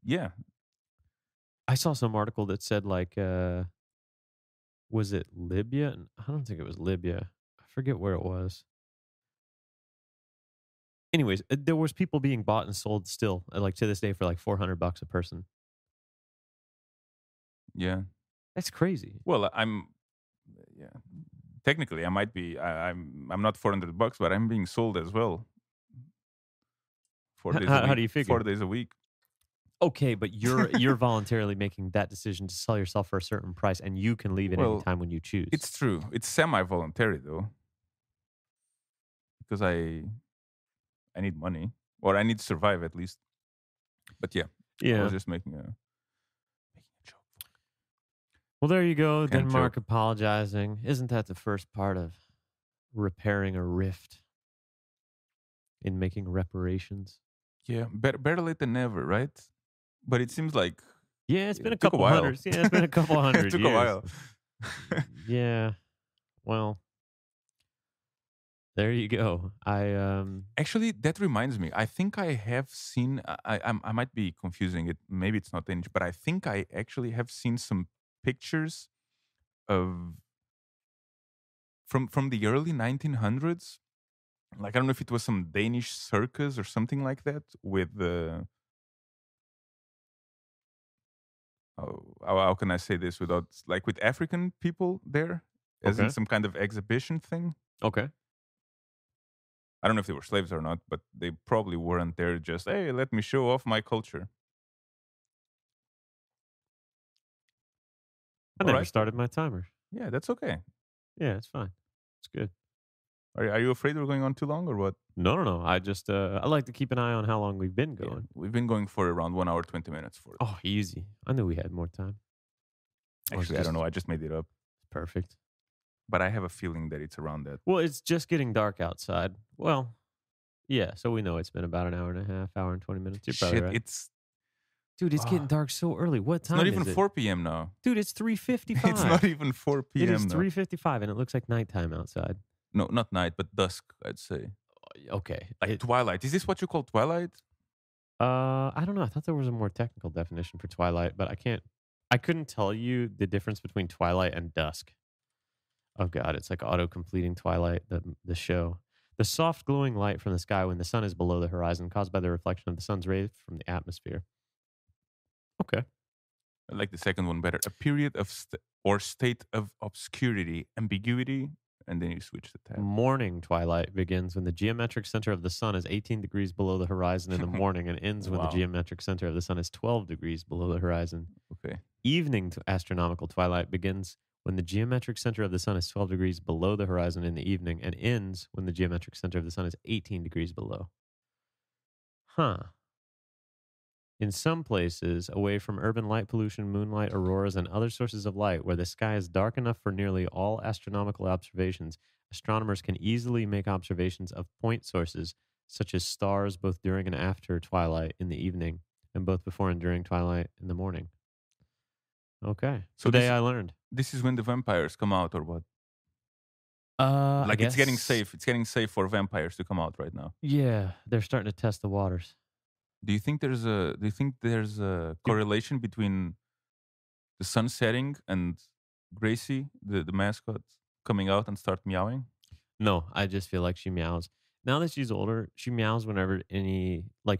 yeah. I saw some article that said, like, was it Libya? I don't think it was Libya. I forget where it was. Anyways, there was people being bought and sold still, like to this day, for like $400 a person. Yeah. That's crazy. Well, yeah. Technically, I might be. I'm not $400, but I'm being sold as well. 4 days a How week. do you 4 figure? days a week. Okay, but you're voluntarily making that decision to sell yourself for a certain price, and you can leave at any Well, time when you choose. it's true. It's semi-voluntary though, because I need money, or I need to survive at least. But yeah, I Yeah. was just making a joke. Well, there you go. Can't Denmark joke. apologizing. Isn't that the first part of repairing a rift in making reparations? Yeah, better late than never, right? But it seems like Yeah, it's been a it took a couple while. hundred. Yeah, it's been a couple It hundred took years. a while. Yeah. Well, there you go. Actually, that reminds me. I think I have seen. I might be confusing it. Maybe it's not Danish, but I think I actually have seen some pictures of from the early 1900s. Like I don't know if it was some Danish circus or something like that with the. How can I say this without like with African people there, as in Okay. some kind of exhibition thing? Okay. I don't know if they were slaves or not, but they probably weren't there just, hey, let me show off my culture. I All never right. started my timer. Yeah, that's okay. Yeah, it's fine. It's good. Are you afraid we're going on too long or what? No. I just I like to keep an eye on how long we've been Yeah, going. we've been going for around 1 hour, 20 minutes for it. Oh, easy. I knew we had more time. Actually, I don't know. I just made it up. Perfect. But I have a feeling that it's around that. Well, it's just getting dark outside. Well, yeah, so we know it's been about an hour and a half, hour and 20 minutes. You're probably Shit, right. Dude, it's getting dark so early. What it's time not is even it? 4 p.m. now. Dude, it's 3:55. It's not even 4 p.m. It is now. 3:55 and it looks like nighttime outside. No, not night, but dusk, I'd say. Okay. Like twilight. Is this what you call twilight? I don't know. I thought there was a more technical definition for twilight, but I couldn't tell you the difference between twilight and dusk. Oh god, it's like auto-completing Twilight, the show. The soft glowing light from the sky when the sun is below the horizon caused by the reflection of the sun's rays from the atmosphere. Okay. I like the second one better. A period of or state of obscurity, ambiguity, and then you switch the tab. Morning twilight begins when the geometric center of the sun is 18 degrees below the horizon in the morning and ends when the Wow. geometric center of the sun is 12 degrees below the horizon. Okay. Evening astronomical twilight begins when the geometric center of the sun is 12 degrees below the horizon in the evening and ends when the geometric center of the sun is 18 degrees below. Huh. In some places, away from urban light pollution, moonlight, auroras, and other sources of light, where the sky is dark enough for nearly all astronomical observations, astronomers can easily make observations of point sources, such as stars, both during and after twilight in the evening, and both before and during twilight in the morning. Okay. So Today I learned. This is when the vampires come out, or what? I It's getting guess- safe. It's getting safe for vampires to come out right now. Yeah, they're starting to test the waters. Do you think there's a correlation between the sun setting and Gracie, the mascot, coming out and start meowing? No, I just feel like she meows. Now that she's older, she meows whenever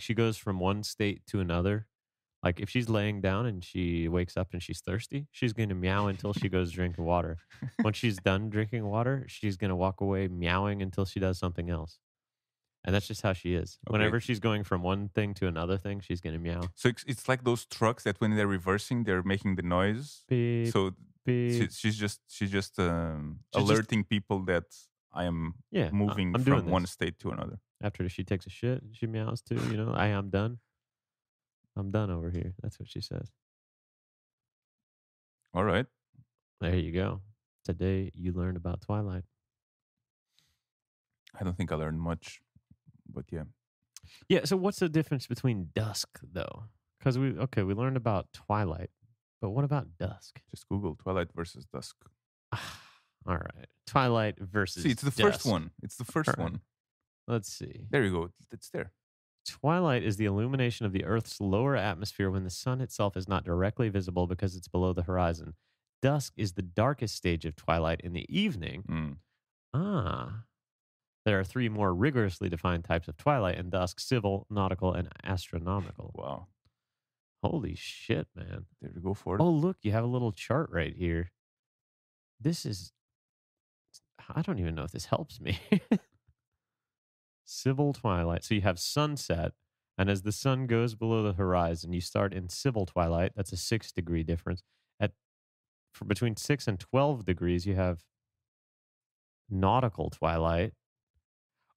she goes from one state to another. Like if she's laying down and she wakes up and she's thirsty, she's going to meow until she goes drink water. Once she's done drinking water, she's going to walk away meowing until she does something else. And that's just how she is. Okay. Whenever she's going from one thing to another thing, she's gonna meow. So it's like those trucks that when they're reversing, they're making the noise. Beep, So beep. she's just She's just alerting people that I am yeah, moving I'm doing from one this. state to another. After she takes a shit, she meows too, you know, I'm done. I'm done over here. That's what she says. All right. There you go. Today you learned about Twilight. I don't think I learned much, but yeah. Yeah, so what's the difference between dusk though? Because we learned about Twilight, but what about dusk? Just Google Twilight versus Dusk. All right. Twilight versus See, it's the first dusk. one. It's the All first right. one. Let's see. There you go. It's there. Twilight is the illumination of the Earth's lower atmosphere when the sun itself is not directly visible because it's below the horizon. Dusk is the darkest stage of twilight in the evening. Mm. Ah. There are three more rigorously defined types of twilight and dusk: civil, nautical, and astronomical. Wow. Holy shit, man. There you go for it. Oh, look, you have a little chart right here. This is, I don't even know if this helps me. Civil twilight. So you have sunset, and as the sun goes below the horizon, you start in civil twilight. That's a 6 degree difference. At for between 6 and 12 degrees, you have nautical twilight.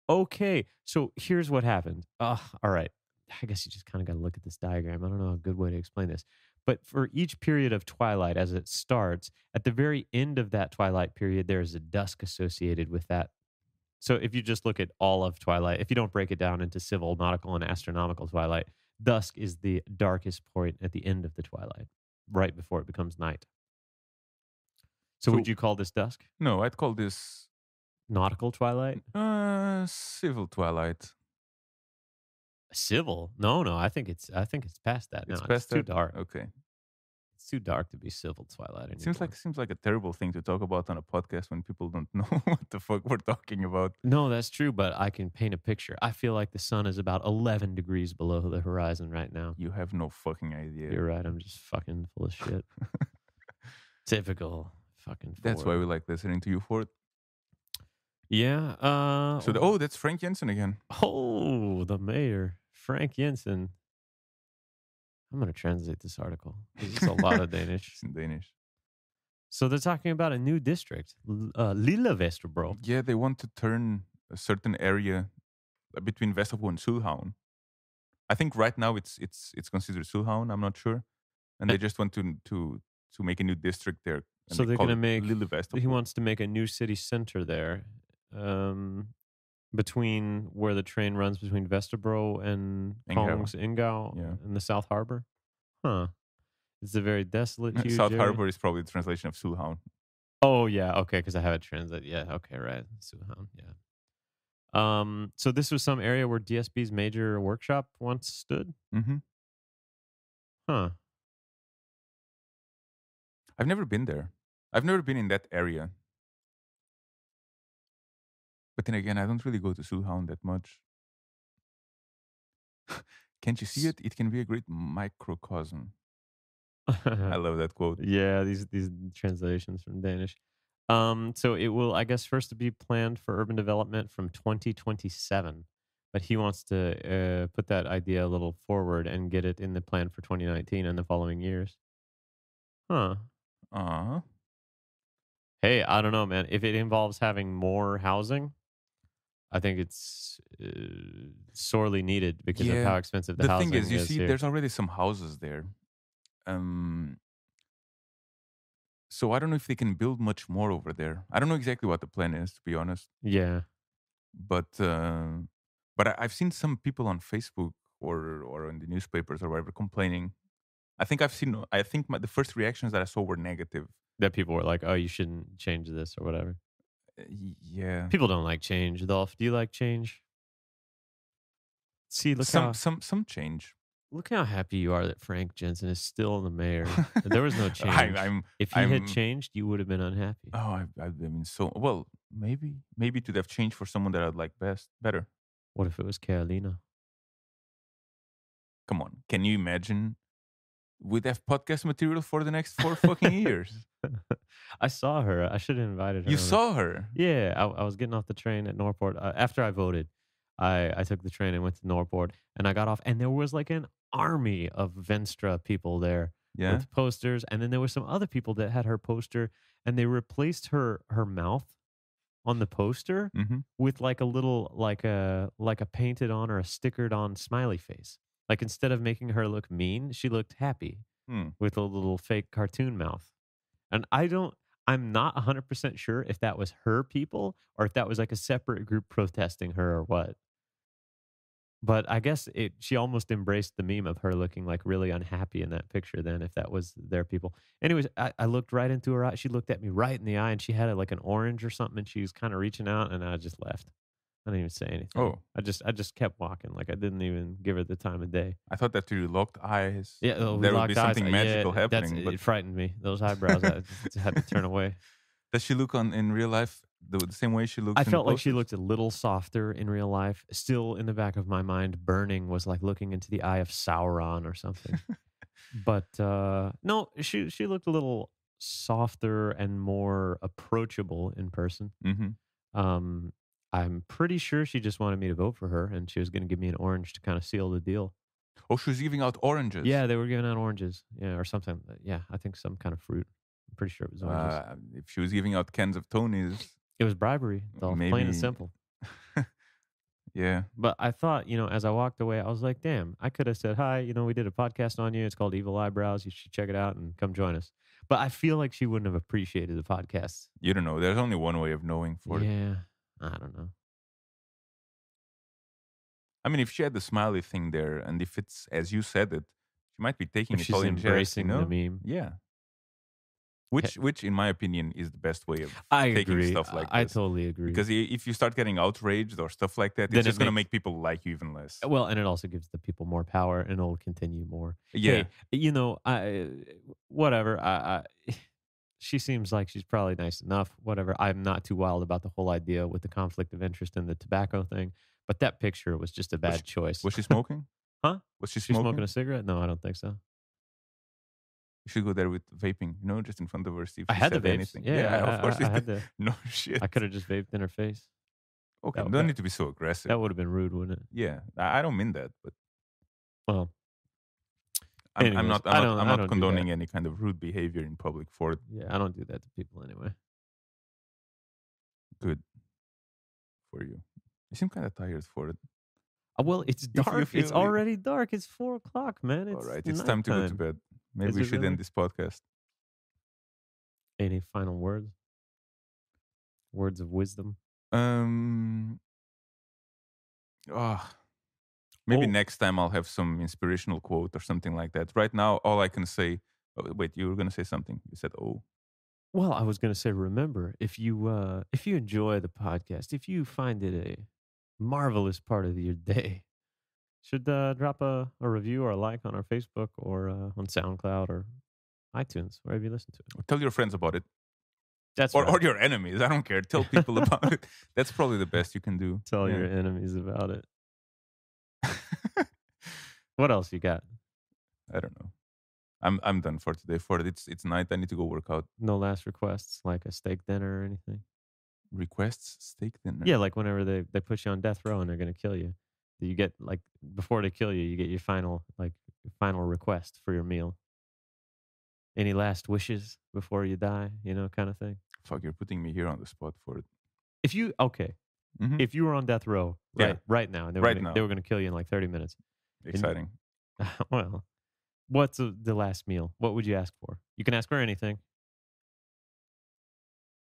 Okay, so here's what happened. All right. I guess you just kind of got to look at this diagram. I don't know a good way to explain this. But for each period of twilight, as it starts, at the very end of that twilight period, there is a dusk associated with that. So if you just look at all of twilight, if you don't break it down into civil, nautical, and astronomical twilight, dusk is the darkest point at the end of the twilight, right before it becomes night. So would So you call this dusk? no, I'd call this Nautical twilight? civil Twilight. Civil? No. I think it's past that now. It's It's past too that. dark. Okay. It's too dark to be civil twilight Seems anymore. like a terrible thing to talk about on a podcast when people don't know what the fuck we're talking about. No, that's true, but I can paint a picture. I feel like the sun is about 11 degrees below the horizon right now. You have no fucking idea. You're right. I'm just fucking full of shit. Typical fucking That's why Ford. we like listening to you for it. Yeah. That's Frank Jensen again. The mayor, Frank Jensen. I'm going to translate this article because it's a lot of Danish. It's in Danish. So they're talking about a new district, Lilla Vesterbro. Yeah, they want to turn a certain area between Vesterbro and Sydhavn. I think right now it's considered Sydhavn. I'm not sure, and they just want to make a new district there. And So they they're call going to it make. Lille Vesterbro. He wants to make a new city center there, between where the train runs between Vesterbro and Engau. Kongens Ingau Yeah. in the South Harbor. Huh. It's a very desolate, huge South area. Harbor is probably the translation of Sydhavn. Oh yeah, okay, because I have it translated. Yeah, okay, right. Suhan, yeah. So this was some area where DSB's major workshop once stood. Mm-hmm. Huh. I've never been there. I've never been in that area. But then again, I don't really go to Sydhavn that much. Can't you see it? It can be a great microcosm. I love that quote. Yeah, these translations from Danish. So it will, I guess, first to be planned for urban development from 2027, but he wants to put that idea a little forward and get it in the plan for 2019 and the following years. Huh. Uh-huh. Hey, I don't know, man. If it involves having more housing, I think it's sorely needed because of Yeah, how expensive the the housing thing is, you is see, here. there's already some houses there. So I don't know if they can build much more over there. I don't know exactly what the plan is, to be honest. Yeah. But I've seen some people on Facebook or in the newspapers or whatever complaining. I think the first reactions that I saw were negative. That people were like, oh, you shouldn't change this or whatever. Yeah. People don't like change, Dolph. Do you like change? See, Some change. look how happy you are that Frank Jensen is still the mayor. There was no change. If he had I'm- changed, you would have been unhappy. I've been so well. Maybe to have changed for someone that I'd like better. What if it was Carolina? Come on, can you imagine? We'd have podcast material for the next 4 fucking years. I saw her. I should have invited her. You over. saw her. Yeah, I was getting off the train at Norport after I voted. I took the train and went to Norrport, and I got off, and there was like an army of Venstra people there Yeah. with posters, and then there were some other people that had her poster, and they replaced her mouth on the poster Mm-hmm. with like a little like a painted on or a stickered on smiley face. Like instead of making her look mean, she looked happy Hmm. with a little fake cartoon mouth. And I'm not 100% sure if that was her people or if that was like a separate group protesting her or what. But I guess she almost embraced the meme of her looking like really unhappy in that picture then if that was their people. Anyways, I looked right into her eye. She looked at me right in the eye and she had like an orange or something and she was kind of reaching out and I just left. I didn't even say anything. Oh, I just kept walking. Like I didn't even give her the time of day. I thought that you locked eyes. Yeah, we There would be locked eyes. something Yeah, magical that's happening. But it frightened me. Those eyebrows, I just had to turn away. does she look on in real life the same way she I looks in the felt like she posters? looked a little softer in real life. Still in the back of my mind, burning was like looking into the eye of Sauron or something. But no, she looked a little softer and more approachable in person. Mm-hmm. Um, I'm pretty sure she just wanted me to vote for her, and she was going to give me an orange to kind of seal the deal. Oh, she was giving out oranges. Yeah, they were giving out oranges, yeah, or something. Yeah, I think some kind of fruit. I'm pretty sure it was oranges. If she was giving out cans of Tony's, It was bribery, though, plain and maybe. simple. Yeah. But I thought, as I walked away, I was like, damn, I could have said, hi, we did a podcast on you. It's called Evil Eyebrows. You should check it out and come join us. But I feel like she wouldn't have appreciated the podcast. You don't know. There's only one way of knowing for it. Yeah, I don't know. I mean, if she had the smiley thing there, and if it's as you said it, she might be taking If it she's all in jest, embracing the meme. Yeah. Okay. Which, in my opinion, is the best way of I taking agree. stuff like I this. totally agree. Because if you start getting outraged or stuff like that, Then it's it just going to makes- make people like you even less. Well, and it also gives the people more power and it'll continue more. Yeah. Hey, whatever. She seems like she's probably nice enough. Whatever. I'm not too wild about the whole idea with the conflict of interest and the tobacco thing. But that picture was just a bad choice. Was she smoking? Huh? Was she She's smoking? smoking a cigarette? No, I don't think so. You should go there with vaping, just in front of her, see if I she had the said vapes. anything. Yeah, of course. I had the. No shit. I could have just vaped in her face. Okay, that- don't need to be so aggressive. That would have been rude, wouldn't it? Yeah, I don't mean that, but Well, I'm anyways, not. I I'm don't not do condoning that. any kind of rude behavior in public. For it. Yeah, I don't do that to people anyway. Good for you. You seem kind of tired for it. Well, it's You dark. feel It's already dark. It's 4 o'clock, man. All right, it's time to go to nighttime. bed. Maybe Is we it should really? end this podcast. Any final words? Words of wisdom? Um. Maybe Oh. next time I'll have some inspirational quote or something like that. Right now, all I can say. Oh, wait, you were gonna say something. You said, "Oh." Well, I was going to say, remember, if you enjoy the podcast, if you find it a marvelous part of your day, should drop a review or a like on our Facebook or on SoundCloud or iTunes, wherever you listen to it. Tell your friends about it. That's Or right. your enemies. I don't care. Tell people about it. That's probably the best you can do. Tell Yeah. your enemies about it. What else you got? I don't know. I'm done for today. For it, it's night. I need to go work out. No last requests, like a steak dinner or anything? Requests steak dinner. Yeah, like whenever they put you on death row and they're going to kill you. You get, like, before they kill you, you get your final request for your meal. Any last wishes before you die, kind of thing. Fuck, you're putting me here on the spot for it. If you Mhm. if you were on death row Yeah. right now, and they Right now. were going to kill you in like 30 minutes. Exciting. Well, what's the last meal? What would you ask for? You can ask for anything.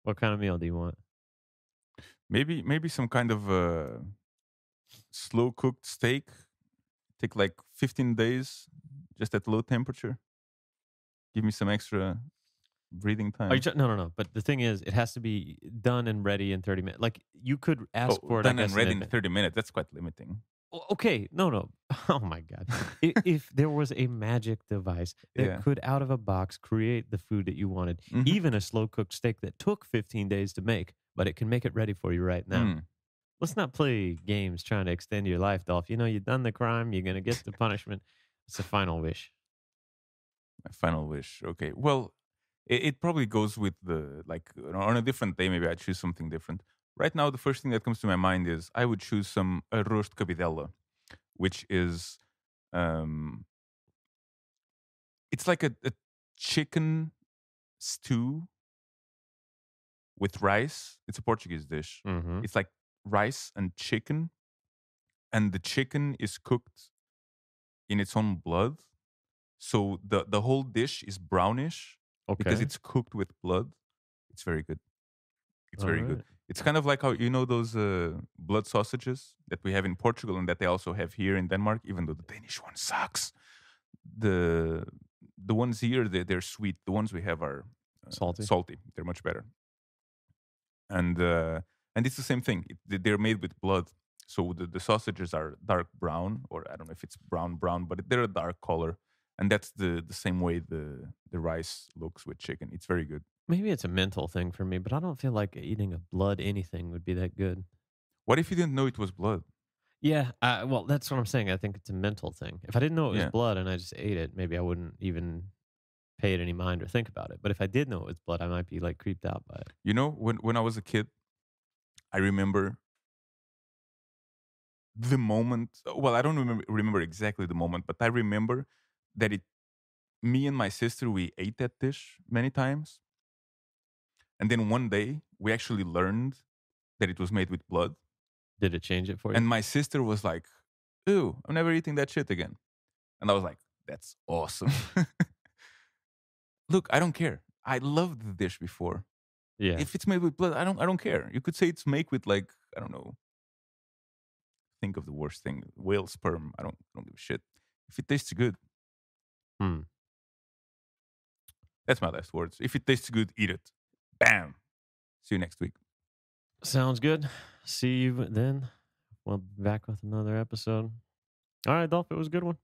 What kind of meal do you want? Maybe some kind of slow cooked steak. Take like 15 days, just at low temperature. Give me some extra breathing time. Are you no. But the thing is, it has to be done and ready in 30 minutes. Like, you could ask for it. done I and guess, ready in advance. 30 minutes. That's quite limiting. Okay, no. Oh my God. If there was a magic device that Yeah. could, out of a box, create the food that you wanted, Mhm. even a slow cooked steak that took 15 days to make, but it can make it ready for you right now. Mm. Let's not play games trying to extend your life, Dolph. You've done the crime, you're going to get the punishment. It's a final wish. My final wish. Okay. Well, it probably goes with the, like, on a different day, maybe I choose something different. Right now, the first thing that comes to my mind is I would choose some arroz de cabidela, which is um, it's like a chicken stew with rice. It's a Portuguese dish. Mhm. It's like rice and chicken, and the chicken is cooked in its own blood. So the whole dish is brownish because Okay. it's cooked with blood. It's very good. It's very good. Alright. It's kind of like how you know those blood sausages that we have in Portugal and that they also have here in Denmark, even though the Danish one sucks. The the ones here they're sweet. The ones we have are Salty. salty. They're much better. And it's the same thing. They're made with blood, so the sausages are dark brown, or I don't know if it's brown, but they're a dark color, and that's the same way the rice looks with chicken. It's very good. Maybe it's a mental thing for me, but I don't feel like eating a blood anything would be that good. What if you didn't know it was blood? Yeah, well, that's what I'm saying. I think it's a mental thing. If I didn't know it was Yeah, blood and I just ate it, maybe I wouldn't even pay it any mind or think about it. But if I did know it was blood, I might be like creeped out by it. you know when I was a kid, I remember the moment. Well, I don't remember exactly the moment, but I remember that it. Me and my sister, we ate that dish many times, and then one day we actually learned that it was made with blood. Did it change it for you? And my sister was like, "Ew, I'm never eating that shit again." And I was like, "That's awesome." Look, I don't care. I loved the dish before. Yeah. If it's made with blood, I don't care. You could say it's made with like, I don't know, think of the worst thing, whale sperm. I don't give a shit. If it tastes good, Hmm. that's my last words. If it tastes good, eat it. Bam. See you next week. Sounds good. See you then. We'll be back with another episode. All right, Dolph, it was a good one.